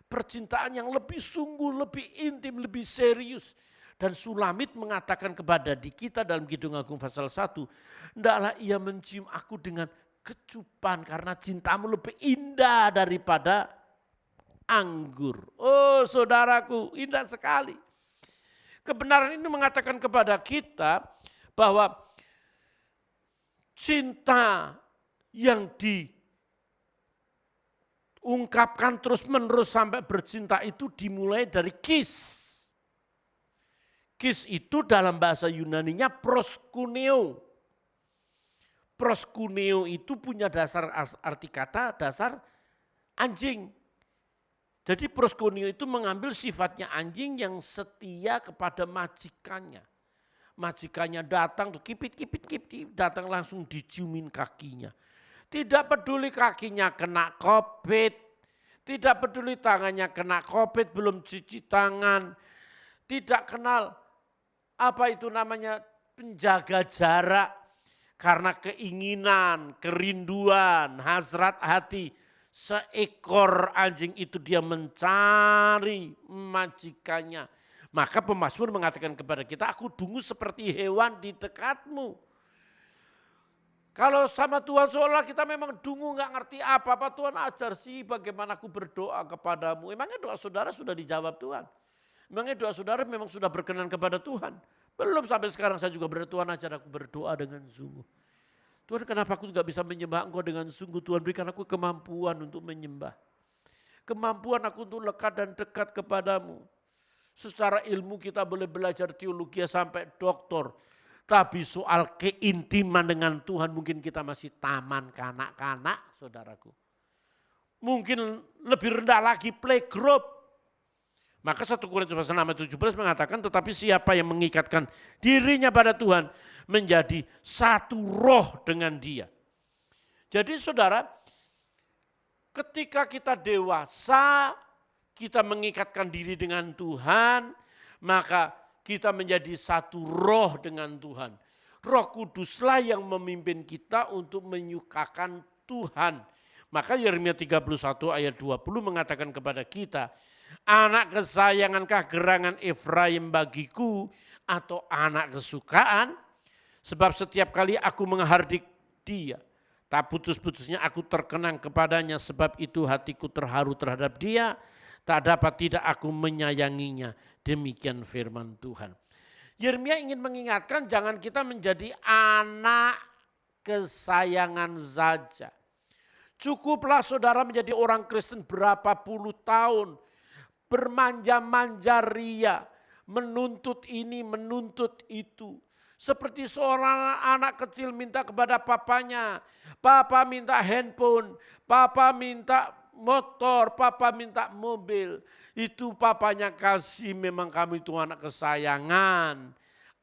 Percintaan yang lebih sungguh, lebih intim, lebih serius. Dan Sulamit mengatakan kepada kita dalam Kidung Agung pasal 1, hendaklah ia mencium aku dengan kecupan karena cintamu lebih indah daripada anggur. Oh saudaraku, indah sekali. Kebenaran ini mengatakan kepada kita bahwa cinta yang diungkapkan terus-menerus sampai bercinta itu dimulai dari kiss. Kiss itu dalam bahasa Yunaninya proskuneo. Proskuneo itu punya dasar arti kata, dasar anjing. Jadi proskuneo itu mengambil sifatnya anjing yang setia kepada majikannya. Majikannya datang tuh kipit, datang langsung diciumin kakinya. Tidak peduli kakinya kena COVID, tidak peduli tangannya kena COVID, belum cuci tangan, tidak kenal apa itu namanya penjaga jarak karena keinginan, kerinduan, hasrat hati. Seekor anjing itu dia mencari majikannya. Maka pemazmur mengatakan kepada kita, aku dungu seperti hewan di dekatmu. Kalau sama Tuhan seolah kita memang dungu gak ngerti apa-apa. Tuhan ajar sih bagaimana aku berdoa kepadamu. Emangnya doa saudara sudah dijawab Tuhan? Memangnya doa saudara memang sudah berkenan kepada Tuhan? Belum, sampai sekarang saya juga berdoa, Tuhan ajar aku berdoa dengan sungguh. Tuhan kenapa aku gak bisa menyembah Engkau dengan sungguh? Tuhan berikan aku kemampuan untuk menyembah. Kemampuan aku untuk lekat dan dekat kepadamu. Secara ilmu kita boleh belajar teologi sampai doktor. Tapi soal keintiman dengan Tuhan mungkin kita masih taman kanak-kanak saudaraku. Mungkin lebih rendah lagi playgroup. Maka 1 Korintus pasal 6 ayat 17 mengatakan tetapi siapa yang mengikatkan dirinya pada Tuhan menjadi satu roh dengan dia. Jadi saudara, ketika kita dewasa, kita mengikatkan diri dengan Tuhan, maka kita menjadi satu roh dengan Tuhan. Roh Kuduslah yang memimpin kita untuk menyukakan Tuhan. Maka Yeremia 31 ayat 20 mengatakan kepada kita, anak kesayangankah gerangan Efraim bagiku atau anak kesukaan? Sebab setiap kali aku menghardik dia, tak putus-putusnya aku terkenang kepadanya. Sebab itu hatiku terharu terhadap dia, tak dapat tidak aku menyayanginya. Demikian firman Tuhan. Yeremia ingin mengingatkan jangan kita menjadi anak kesayangan saja. Cukuplah saudara menjadi orang Kristen berapa puluh tahun. Bermanja-manja ria, menuntut ini, menuntut itu. Seperti seorang anak kecil minta kepada papanya. Papa minta handphone, papa minta motor, papa minta mobil. Itu papanya kasih, memang kamu itu anak kesayangan.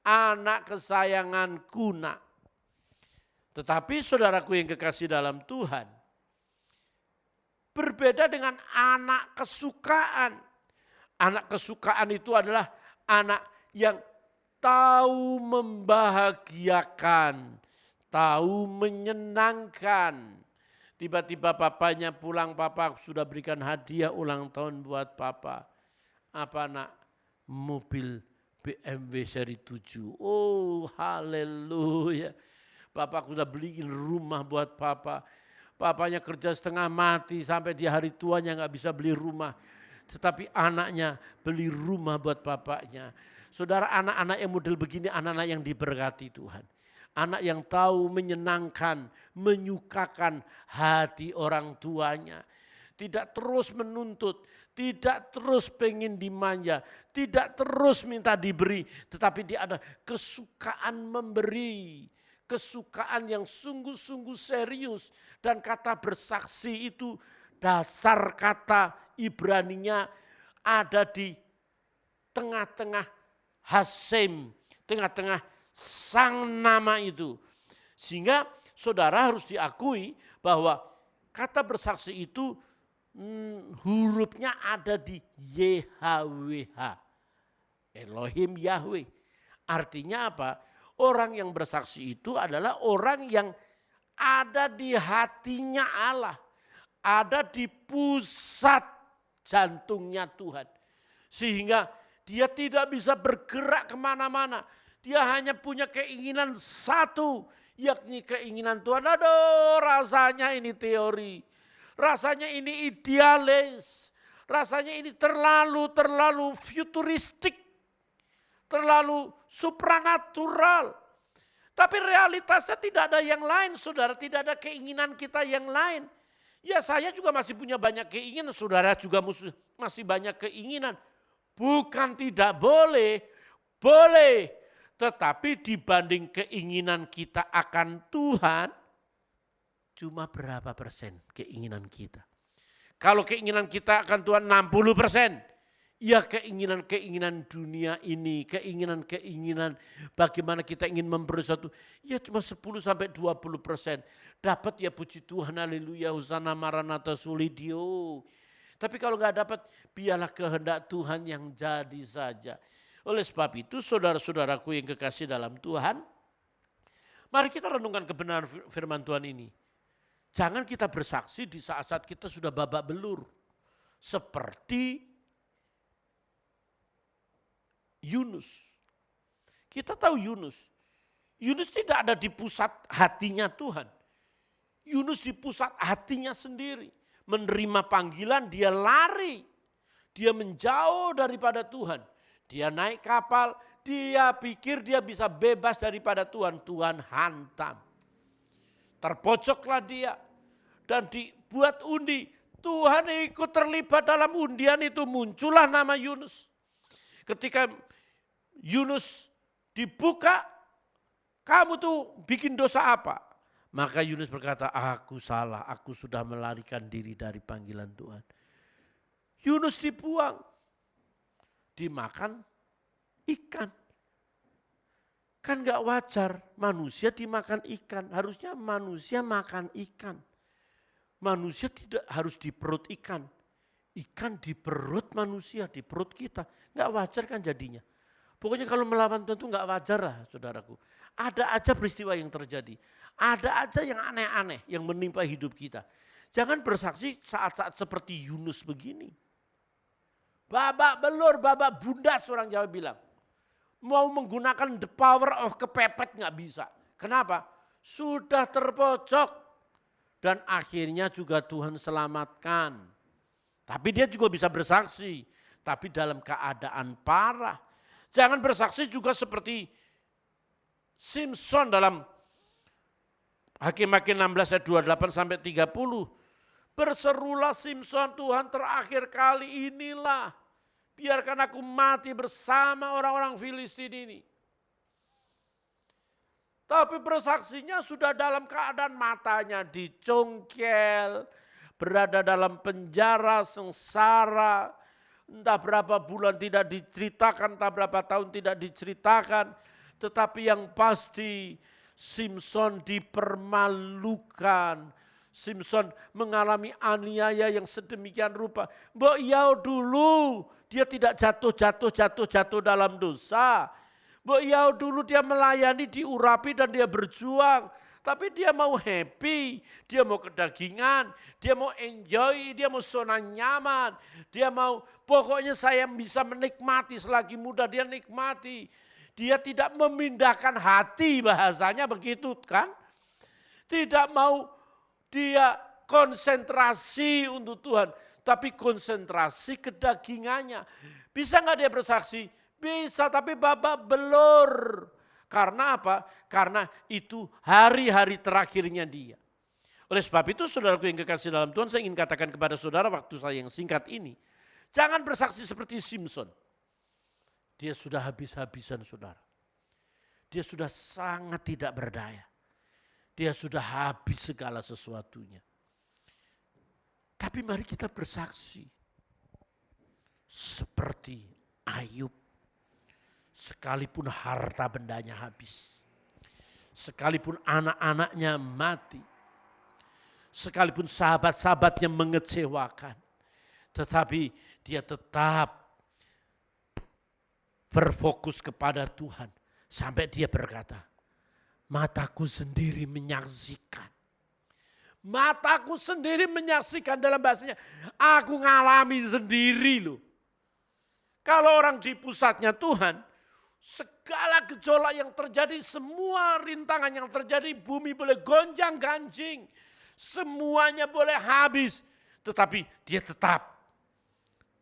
Anak kesayanganku nak. Tetapi saudaraku yang kekasih dalam Tuhan, berbeda dengan anak kesukaan. Anak kesukaan itu adalah anak yang tahu membahagiakan, tahu menyenangkan. Tiba-tiba papanya pulang, papa sudah berikan hadiah ulang tahun buat papa. Apa nak? Mobil BMW seri 7. Oh haleluya. Papa sudah beliin rumah buat papa. Papanya kerja setengah mati sampai di hari tuanya nggak bisa beli rumah. Tetapi anaknya beli rumah buat papanya. Saudara, anak-anak yang model begini, anak-anak yang diberkati Tuhan. Anak yang tahu menyenangkan, menyukakan hati orang tuanya. Tidak terus menuntut, tidak terus pengen dimanja, tidak terus minta diberi. Tetapi dia ada kesukaan memberi. Kesukaan yang sungguh-sungguh serius. Dan kata bersaksi itu dasar kata Ibraninya ada di tengah-tengah Hasem, tengah-tengah sang nama itu. Sehingga saudara harus diakui bahwa kata bersaksi itu hurufnya ada di YHWH. Elohim Yahweh. Artinya apa? Orang yang bersaksi itu adalah orang yang ada di hatinya Allah. Ada di pusat jantungnya Tuhan. Sehingga dia tidak bisa bergerak kemana-mana. Dia hanya punya keinginan satu, yakni keinginan Tuhan. Aduh, rasanya ini teori. Rasanya ini idealis. Rasanya ini terlalu futuristik. Terlalu supranatural. Tapi realitasnya tidak ada yang lain, saudara. Tidak ada keinginan kita yang lain. Ya saya juga masih punya banyak keinginan, saudara juga masih banyak keinginan. Bukan tidak boleh, boleh. Tetapi dibanding keinginan kita akan Tuhan, cuma berapa persen keinginan kita? Kalau keinginan kita akan Tuhan 60%, ya keinginan-keinginan dunia ini, keinginan-keinginan bagaimana kita ingin memberi sesuatu, ya cuma 10-20%. Dapat ya puji Tuhan, haleluya, hosana maranatha sulidio. Tapi kalau nggak dapat, biarlah kehendak Tuhan yang jadi saja. Oleh sebab itu saudara-saudaraku yang kekasih dalam Tuhan, mari kita renungkan kebenaran firman Tuhan ini. Jangan kita bersaksi di saat-saat kita sudah babak belur. Seperti Yunus. Kita tahu Yunus. Yunus tidak ada di pusat hatinya Tuhan. Yunus di pusat hatinya sendiri. Menerima panggilan, dia lari. Dia menjauh daripada Tuhan. Dia naik kapal, dia pikir dia bisa bebas daripada Tuhan. Tuhan hantam. Terpojoklah dia. Dan dibuat undi. Tuhan ikut terlibat dalam undian itu, muncullah nama Yunus. Ketika Yunus dibuka, kamu tuh bikin dosa apa? Maka Yunus berkata, aku salah, aku sudah melarikan diri dari panggilan Tuhan. Yunus dibuang, dimakan ikan. Kan gak wajar manusia dimakan ikan, harusnya manusia makan ikan. Manusia tidak harus di perut ikan. Ikan di perut manusia, di perut kita. Gak wajar kan jadinya. Pokoknya kalau melawan Tuhan itu gak wajar lah saudaraku. Ada aja peristiwa yang terjadi. Ada aja yang aneh-aneh yang menimpa hidup kita. Jangan bersaksi saat-saat seperti Yunus begini. Babak belur, babak bundas orang Jawa bilang. Mau menggunakan the power of kepepet gak bisa. Kenapa? Sudah terpojok. Dan akhirnya juga Tuhan selamatkan. Tapi dia juga bisa bersaksi. Tapi dalam keadaan parah. Jangan bersaksi juga seperti Simson dalam Hakim-Hakim 16 ayat 28 sampai 30. Berserulah Simson, Tuhan terakhir kali inilah. Biarkan aku mati bersama orang-orang Filistin ini. Tapi bersaksinya sudah dalam keadaan matanya dicongkel, berada dalam penjara, sengsara, entah berapa bulan tidak diceritakan, entah berapa tahun tidak diceritakan. Tetapi yang pasti Simson dipermalukan. Simson mengalami aniaya yang sedemikian rupa. Mbok iya dulu dia tidak jatuh dalam dosa. Ya dulu dia melayani, diurapi dan dia berjuang. Tapi dia mau happy, dia mau kedagingan, dia mau enjoy, dia mau zona nyaman. Dia mau pokoknya saya bisa menikmati selagi muda dia nikmati. Dia tidak memindahkan hati, bahasanya begitu kan. Tidak mau dia konsentrasi untuk Tuhan, tapi konsentrasi kedagingannya. Bisa nggak dia bersaksi? Bisa, tapi babak belur. Karena apa? Karena itu hari-hari terakhirnya dia. Oleh sebab itu saudaraku yang kekasih dalam Tuhan, saya ingin katakan kepada saudara waktu saya yang singkat ini. Jangan bersaksi seperti Simpson. Dia sudah habis-habisan saudara. Dia sudah sangat tidak berdaya. Dia sudah habis segala sesuatunya. Tapi mari kita bersaksi. Seperti Ayub. Sekalipun harta bendanya habis. Sekalipun anak-anaknya mati. Sekalipun sahabat-sahabatnya mengecewakan. Tetapi dia tetap berfokus kepada Tuhan. Sampai dia berkata, mataku sendiri menyaksikan. Mataku sendiri menyaksikan, dalam bahasanya, aku ngalami sendiri loh. Kalau orang di pusatnya Tuhan, segala gejolak yang terjadi, semua rintangan yang terjadi, bumi boleh gonjang ganjing, semuanya boleh habis. Tetapi dia tetap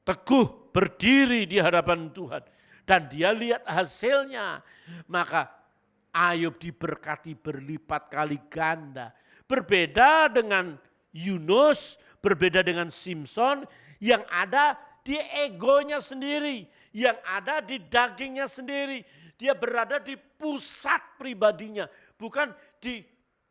teguh berdiri di hadapan Tuhan. Dan dia lihat hasilnya. Maka Ayub diberkati berlipat kali ganda. Berbeda dengan Yunus, berbeda dengan Simpson, yang ada di egonya sendiri, yang ada di dagingnya sendiri. Dia berada di pusat pribadinya, bukan di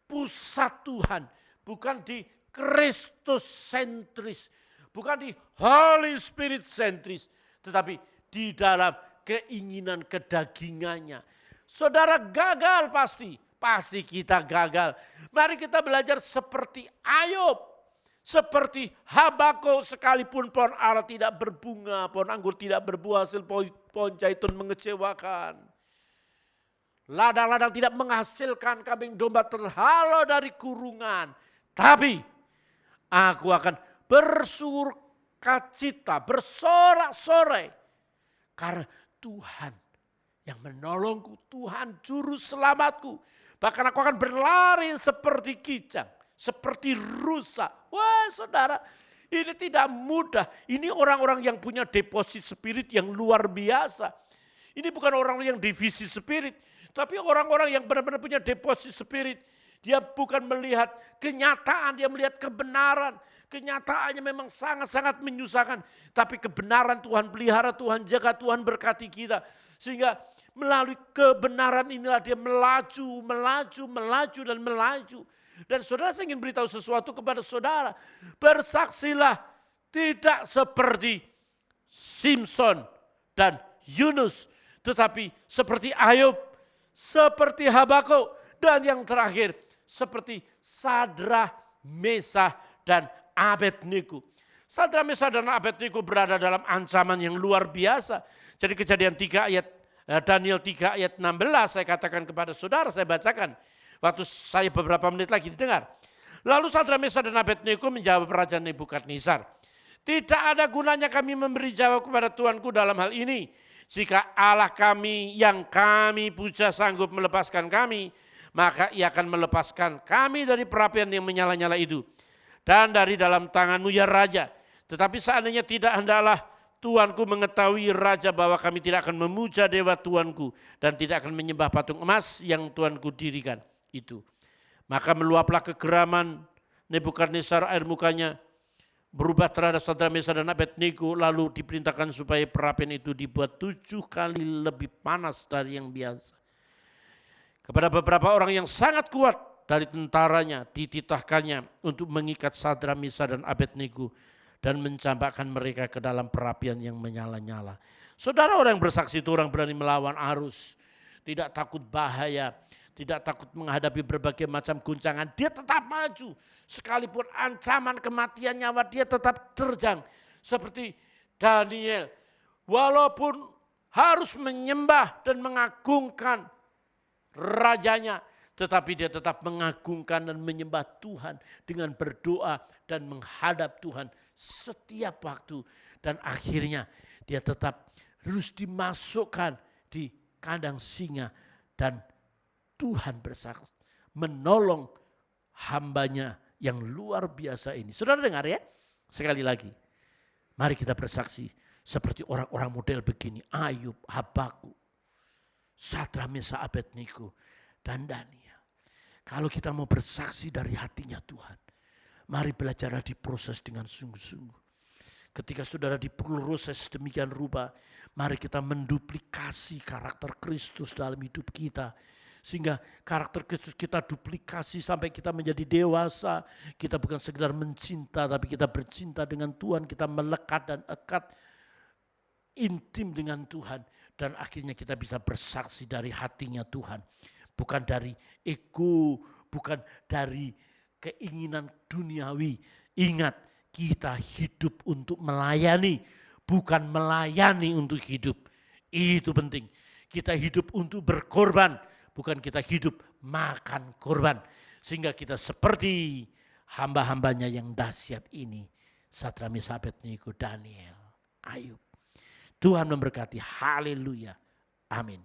pusat Tuhan, bukan di Kristus sentris, bukan di Holy Spirit sentris, tetapi di dalam keinginan kedagingannya. Saudara gagal pasti kita gagal. Mari kita belajar seperti Ayub. Seperti Habakuk, sekalipun pohon ara tidak berbunga, pohon anggur tidak berbuah, hasil pohon zaitun mengecewakan. Ladang-ladang tidak menghasilkan, kambing domba terhalau dari kurungan. Tapi aku akan bersukacita, bersorak-sorai. Karena Tuhan yang menolongku, Tuhan juru selamatku. Bahkan aku akan berlari seperti kijang. Seperti rusa. Wah saudara, ini tidak mudah. Ini orang-orang yang punya deposit spirit yang luar biasa. Ini bukan orang-orang yang divisi spirit. Tapi orang-orang yang benar-benar punya deposit spirit. Dia bukan melihat kenyataan, dia melihat kebenaran. Kenyataannya memang sangat-sangat menyusahkan. Tapi kebenaran Tuhan pelihara, Tuhan jaga, Tuhan berkati kita. Sehingga melalui kebenaran inilah dia melaju. Dan melaju. Dan saudara, saya ingin beritahu sesuatu kepada saudara. Bersaksilah tidak seperti Simpson dan Yunus. Tetapi seperti Ayub, seperti Habakuk. Dan yang terakhir seperti Sadrah, Mesah, dan Abednego. Sadrah, Mesah, dan Abednego berada dalam ancaman yang luar biasa. Jadi Kejadian 3 ayat, Daniel 3 ayat 16 saya katakan kepada saudara, saya bacakan. Waktu saya beberapa menit lagi didengar. Lalu Sadrah, Mesah, dan Abednego menjawab Raja Nebukadnezar. Tidak ada gunanya kami memberi jawab kepada Tuanku dalam hal ini. Jika Allah kami yang kami puja sanggup melepaskan kami, maka ia akan melepaskan kami dari perapian yang menyala-nyala itu. Dan dari dalam tanganmu ya Raja. Tetapi seandainya tidak, hendaklah Tuanku mengetahui Raja bahwa kami tidak akan memuja dewa Tuanku dan tidak akan menyembah patung emas yang Tuanku dirikan itu. Maka meluaplah kegeraman Nebukadnezar, air mukanya berubah terhadap Sadrah, Mesah, dan Abednego, lalu diperintahkan supaya perapian itu dibuat 7 kali lebih panas dari yang biasa. Kepada beberapa orang yang sangat kuat dari tentaranya dititahkannya untuk mengikat Sadrah, Mesah, dan Abednego dan mencampakkan mereka ke dalam perapian yang menyala-nyala. Saudara, orang yang bersaksi itu orang berani melawan arus, tidak takut bahaya, tidak takut menghadapi berbagai macam guncangan. Dia tetap maju. Sekalipun ancaman kematian nyawa dia tetap terjang. Seperti Daniel. Walaupun harus menyembah dan mengagungkan rajanya, tetapi dia tetap mengagungkan dan menyembah Tuhan dengan berdoa dan menghadap Tuhan setiap waktu. Dan akhirnya dia tetap harus dimasukkan di kandang singa dan Tuhan bersaksi menolong hambanya yang luar biasa ini. Saudara dengar ya, sekali lagi. Mari kita bersaksi seperti orang-orang model begini. Ayub, Habakuk, Sadrak, Mesak, Abednego, dan Daniel. Kalau kita mau bersaksi dari hatinya Tuhan, mari belajar diproses dengan sungguh-sungguh. Ketika saudara diproses demikian rupa, mari kita menduplikasi karakter Kristus dalam hidup kita. Sehingga karakter Kristus kita duplikasi sampai kita menjadi dewasa. Kita bukan sekedar mencinta, tapi kita bercinta dengan Tuhan. Kita melekat dan ekat intim dengan Tuhan. Dan akhirnya kita bisa bersaksi dari hatinya Tuhan. Bukan dari ego, bukan dari keinginan duniawi. Ingat, kita hidup untuk melayani, bukan melayani untuk hidup. Itu penting. Kita hidup untuk berkorban, bukan kita hidup makan korban. Sehingga kita seperti hamba-hambanya yang dahsyat ini. Sadrak, Mesak, Abednego, Daniel, Ayub. Tuhan memberkati. Haleluya. Amin.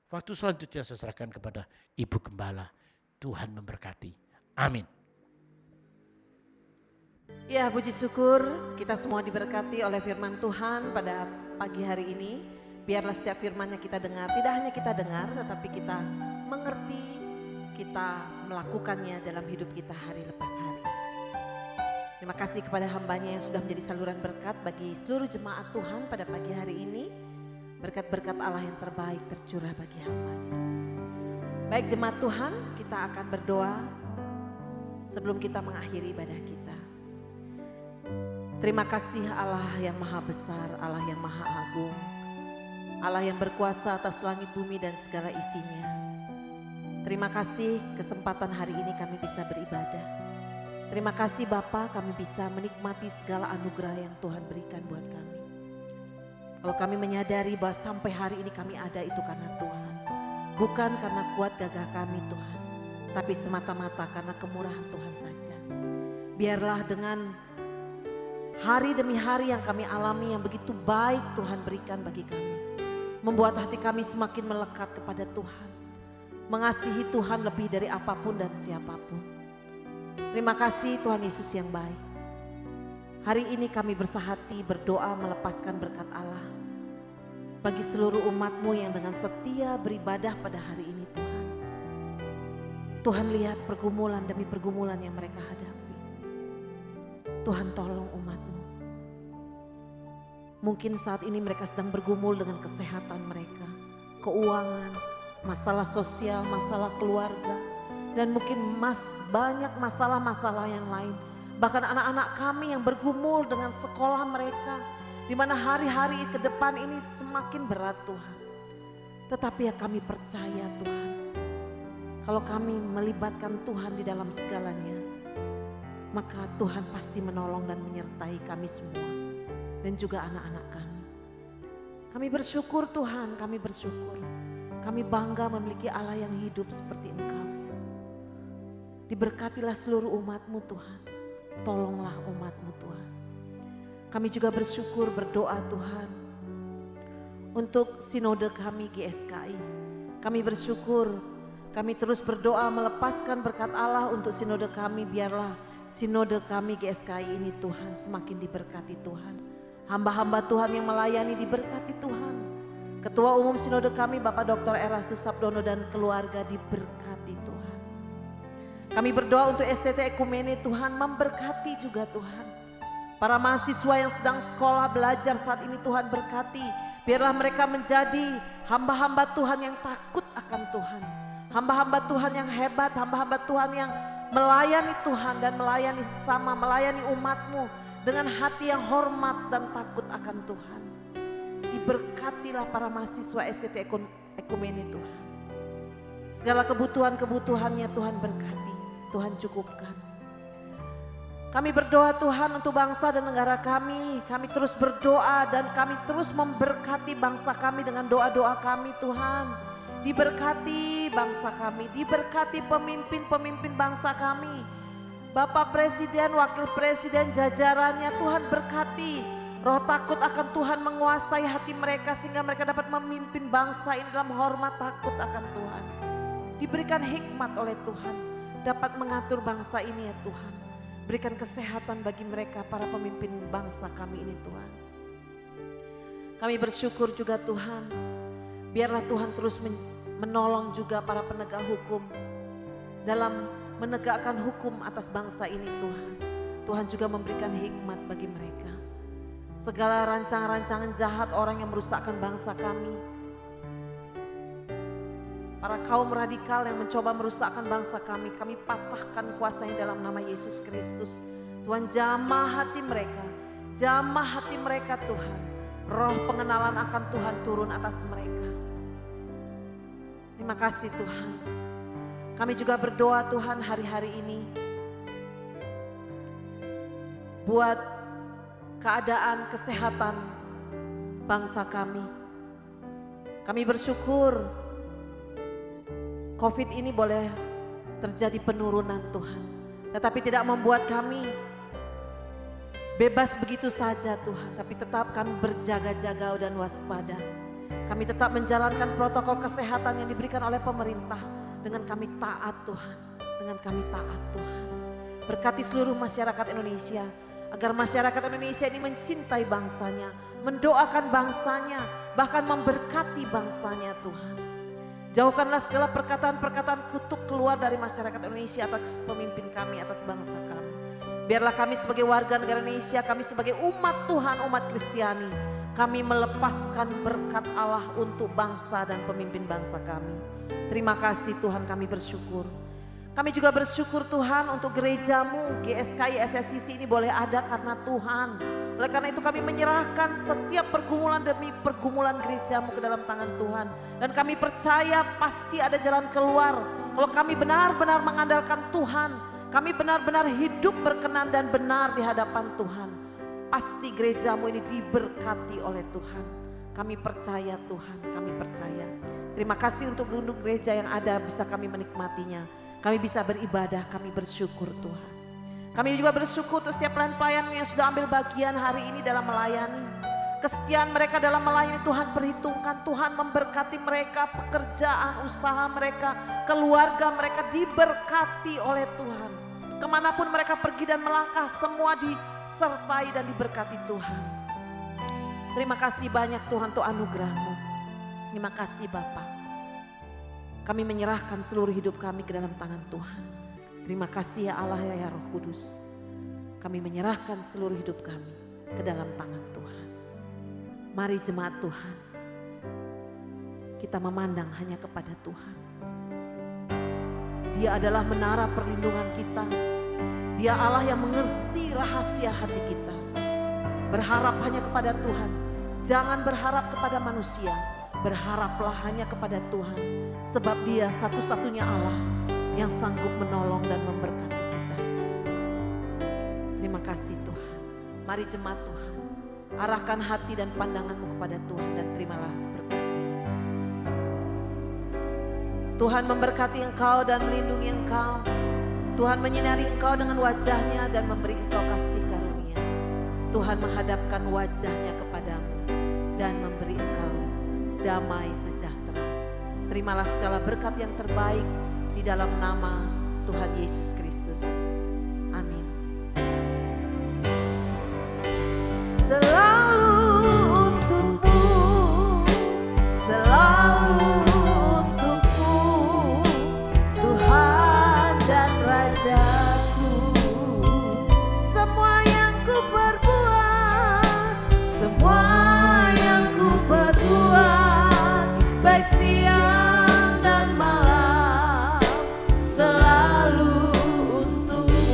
Waktu selanjutnya saya serahkan kepada Ibu Gembala. Tuhan memberkati. Amin. Ya, puji syukur kita semua diberkati oleh firman Tuhan pada pagi hari ini. Biarlah setiap firman-Nya kita dengar, tidak hanya kita dengar tetapi kita mengerti, kita melakukannya dalam hidup kita hari lepas hari. Terima kasih kepada hamba-Nya yang sudah menjadi saluran berkat bagi seluruh jemaat Tuhan pada pagi hari ini. Berkat-berkat Allah yang terbaik tercurah bagi hamba-Nya. Baik jemaat Tuhan, kita akan berdoa sebelum kita mengakhiri ibadah kita. Terima kasih Allah yang maha besar, Allah yang maha agung, Allah yang berkuasa atas langit bumi dan segala isinya. Terima kasih kesempatan hari ini kami bisa beribadah. Terima kasih Bapa, kami bisa menikmati segala anugerah yang Tuhan berikan buat kami. Kalau kami menyadari bahwa sampai hari ini kami ada itu karena Tuhan. Bukan karena kuat gagah kami Tuhan, tapi semata-mata karena kemurahan Tuhan saja. Biarlah dengan hari demi hari yang kami alami yang begitu baik Tuhan berikan bagi kami. Membuat hati kami semakin melekat kepada Tuhan. Mengasihi Tuhan lebih dari apapun dan siapapun. Terima kasih Tuhan Yesus yang baik. Hari ini kami bersahati berdoa melepaskan berkat Allah. Bagi seluruh umat-Mu yang dengan setia beribadah pada hari ini Tuhan. Tuhan lihat pergumulan demi pergumulan yang mereka hadapi. Tuhan tolong umat-Mu. Mungkin saat ini mereka sedang bergumul dengan kesehatan mereka, keuangan, masalah sosial, masalah keluarga, dan mungkin banyak masalah-masalah yang lain. Bahkan anak-anak kami yang bergumul dengan sekolah mereka, di mana hari-hari ke depan ini semakin berat Tuhan. Tetapi ya kami percaya Tuhan, kalau kami melibatkan Tuhan di dalam segalanya, maka Tuhan pasti menolong dan menyertai kami semua dan juga anak-anak kami. Kami bersyukur Tuhan, kami bersyukur. Kami bangga memiliki Allah yang hidup seperti Engkau. Diberkatilah seluruh umat-Mu Tuhan. Tolonglah umat-Mu Tuhan. Kami juga bersyukur berdoa Tuhan untuk sinode kami GSKI. Kami bersyukur, kami terus berdoa melepaskan berkat Allah untuk sinode kami. Biarlah sinode kami GSKI ini Tuhan semakin diberkati Tuhan. Hamba-hamba Tuhan yang melayani diberkati Tuhan. Ketua Umum Sinode kami Bapak Dr. Erastus Sabdono dan keluarga diberkati Tuhan. Kami berdoa untuk STT Ekumene Tuhan memberkati juga Tuhan. Para mahasiswa yang sedang sekolah belajar saat ini Tuhan berkati. Biarlah mereka menjadi hamba-hamba Tuhan yang takut akan Tuhan. Hamba-hamba Tuhan yang hebat, hamba-hamba Tuhan yang melayani Tuhan dan melayani sesama, melayani umat-Mu dengan hati yang hormat dan takut akan Tuhan. Diberkatilah para mahasiswa STT Ekumene Tuhan. Segala kebutuhan-kebutuhannya Tuhan berkati, Tuhan cukupkan. Kami berdoa Tuhan untuk bangsa dan negara kami. Kami terus berdoa dan kami terus memberkati bangsa kami dengan doa-doa kami Tuhan. Diberkati bangsa kami, diberkati pemimpin-pemimpin bangsa kami. Bapak Presiden, Wakil Presiden, jajarannya Tuhan berkati. Roh takut akan Tuhan menguasai hati mereka sehingga mereka dapat memimpin bangsa ini dalam hormat takut akan Tuhan. Diberikan hikmat oleh Tuhan, dapat mengatur bangsa ini ya Tuhan. Berikan kesehatan bagi mereka para pemimpin bangsa kami ini Tuhan. Kami bersyukur juga Tuhan, biarlah Tuhan terus menolong juga para penegak hukum dalam menegakkan hukum atas bangsa ini Tuhan. Tuhan juga memberikan hikmat bagi mereka. Segala rancangan-rancangan jahat orang yang merusakkan bangsa kami. Para kaum radikal yang mencoba merusakkan bangsa kami patahkan kuasanya dalam nama Yesus Kristus. Tuhan jamah hati mereka Tuhan. Roh pengenalan akan Tuhan turun atas mereka. Terima kasih Tuhan. Kami juga berdoa Tuhan hari-hari ini buat keadaan kesehatan bangsa kami. Kami bersyukur COVID ini boleh terjadi penurunan Tuhan. Tetapi tidak membuat kami bebas begitu saja Tuhan. Tapi tetap kami berjaga-jaga dan waspada. Kami tetap menjalankan protokol kesehatan yang diberikan oleh pemerintah. Dengan kami taat Tuhan. Dengan kami taat Tuhan. Berkati seluruh masyarakat Indonesia. Agar masyarakat Indonesia ini mencintai bangsanya, mendoakan bangsanya, bahkan memberkati bangsanya Tuhan. Jauhkanlah segala perkataan-perkataan kutuk keluar dari masyarakat Indonesia atas pemimpin kami, atas bangsa kami. Biarlah kami sebagai warga negara Indonesia, kami sebagai umat Tuhan, umat Kristiani, kami melepaskan berkat Allah untuk bangsa dan pemimpin bangsa kami. Terima kasih Tuhan, kami bersyukur. Kami juga bersyukur Tuhan untuk gerejamu, GSKI SSCC ini boleh ada karena Tuhan. Oleh karena itu kami menyerahkan setiap pergumulan demi pergumulan gerejamu ke dalam tangan Tuhan. Dan kami percaya pasti ada jalan keluar. Kalau kami benar-benar mengandalkan Tuhan, kami benar-benar hidup berkenan dan benar di hadapan Tuhan. Pasti gerejamu ini diberkati oleh Tuhan. Kami percaya Tuhan, kami percaya. Terima kasih untuk gedung gereja yang ada bisa kami menikmatinya. Kami bisa beribadah, kami bersyukur Tuhan. Kami juga bersyukur untuk setiap pelayan-pelayan yang sudah ambil bagian hari ini dalam melayani. Kesetiaan mereka dalam melayani Tuhan perhitungkan. Tuhan memberkati mereka, pekerjaan, usaha mereka, keluarga mereka diberkati oleh Tuhan. Kemanapun mereka pergi dan melangkah, semua disertai dan diberkati Tuhan. Terima kasih banyak Tuhan untuk anugerah-Mu. Terima kasih Bapa. Kami menyerahkan seluruh hidup kami ke dalam tangan Tuhan. Terima kasih ya Allah ya Roh Kudus. Kami menyerahkan seluruh hidup kami ke dalam tangan Tuhan. Mari jemaat Tuhan, kita memandang hanya kepada Tuhan. Dia adalah menara perlindungan kita. Dia Allah yang mengerti rahasia hati kita. Berharap hanya kepada Tuhan. Jangan berharap kepada manusia. Berharaplah hanya kepada Tuhan. Sebab Dia satu-satunya Allah yang sanggup menolong dan memberkati kita. Terima kasih Tuhan. Mari jemaat Tuhan, arahkan hati dan pandanganmu kepada Tuhan dan terimalah berkat. Tuhan memberkati engkau dan melindungi engkau. Tuhan menyinari engkau dengan wajahnya dan memberi engkau kasih karunia. Tuhan menghadapkan wajahnya kepadamu dan memberi engkau damai sejahtera. Terimalah segala berkat yang terbaik di dalam nama Tuhan Yesus Kristus. Amin. Selalu untukmu, selalu untukmu, Tuhan dan Rajaku. Semua yang ku perbuat, semua yang ku perbuat, baik siang dan malam, selalu untukmu.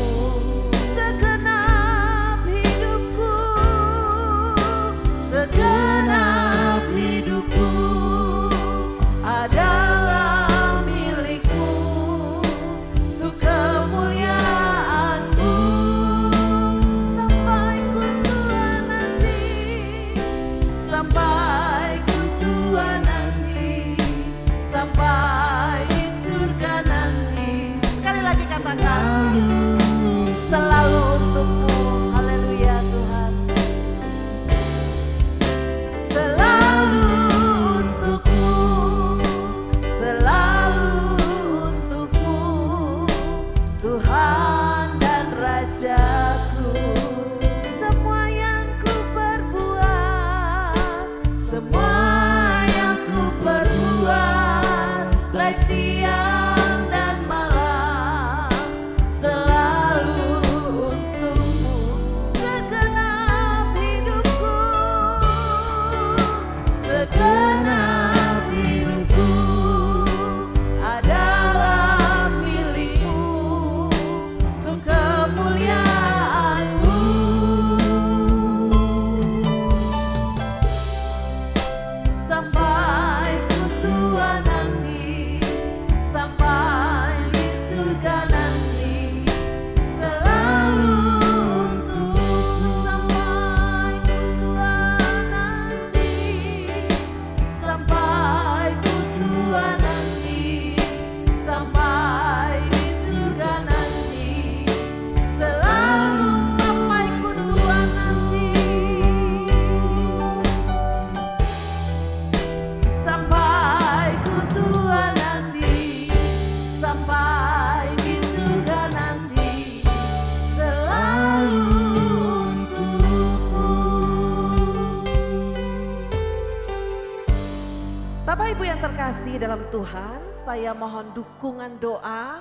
kasih dalam Tuhan, saya mohon dukungan doa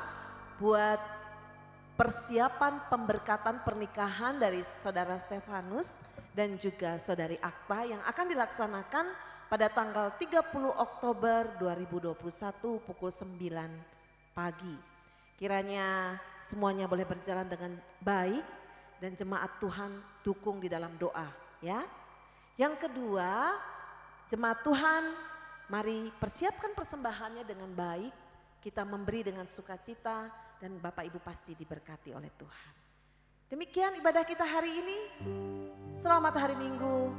buat persiapan pemberkatan pernikahan dari Saudara Stefanus dan juga Saudari Akta yang akan dilaksanakan pada tanggal 30 Oktober 2021 pukul 9 pagi. Kiranya semuanya boleh berjalan dengan baik dan jemaat Tuhan dukung di dalam doa ya. Yang kedua, jemaat Tuhan mari persiapkan persembahannya dengan baik, kita memberi dengan sukacita dan Bapak Ibu pasti diberkati oleh Tuhan. Demikian ibadah kita hari ini. Selamat hari Minggu.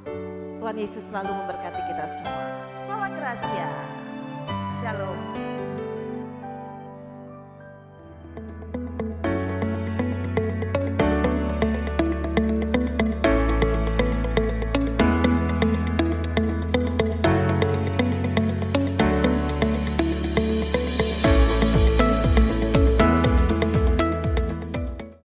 Tuhan Yesus selalu memberkati kita semua. Salam Gracia. Shalom.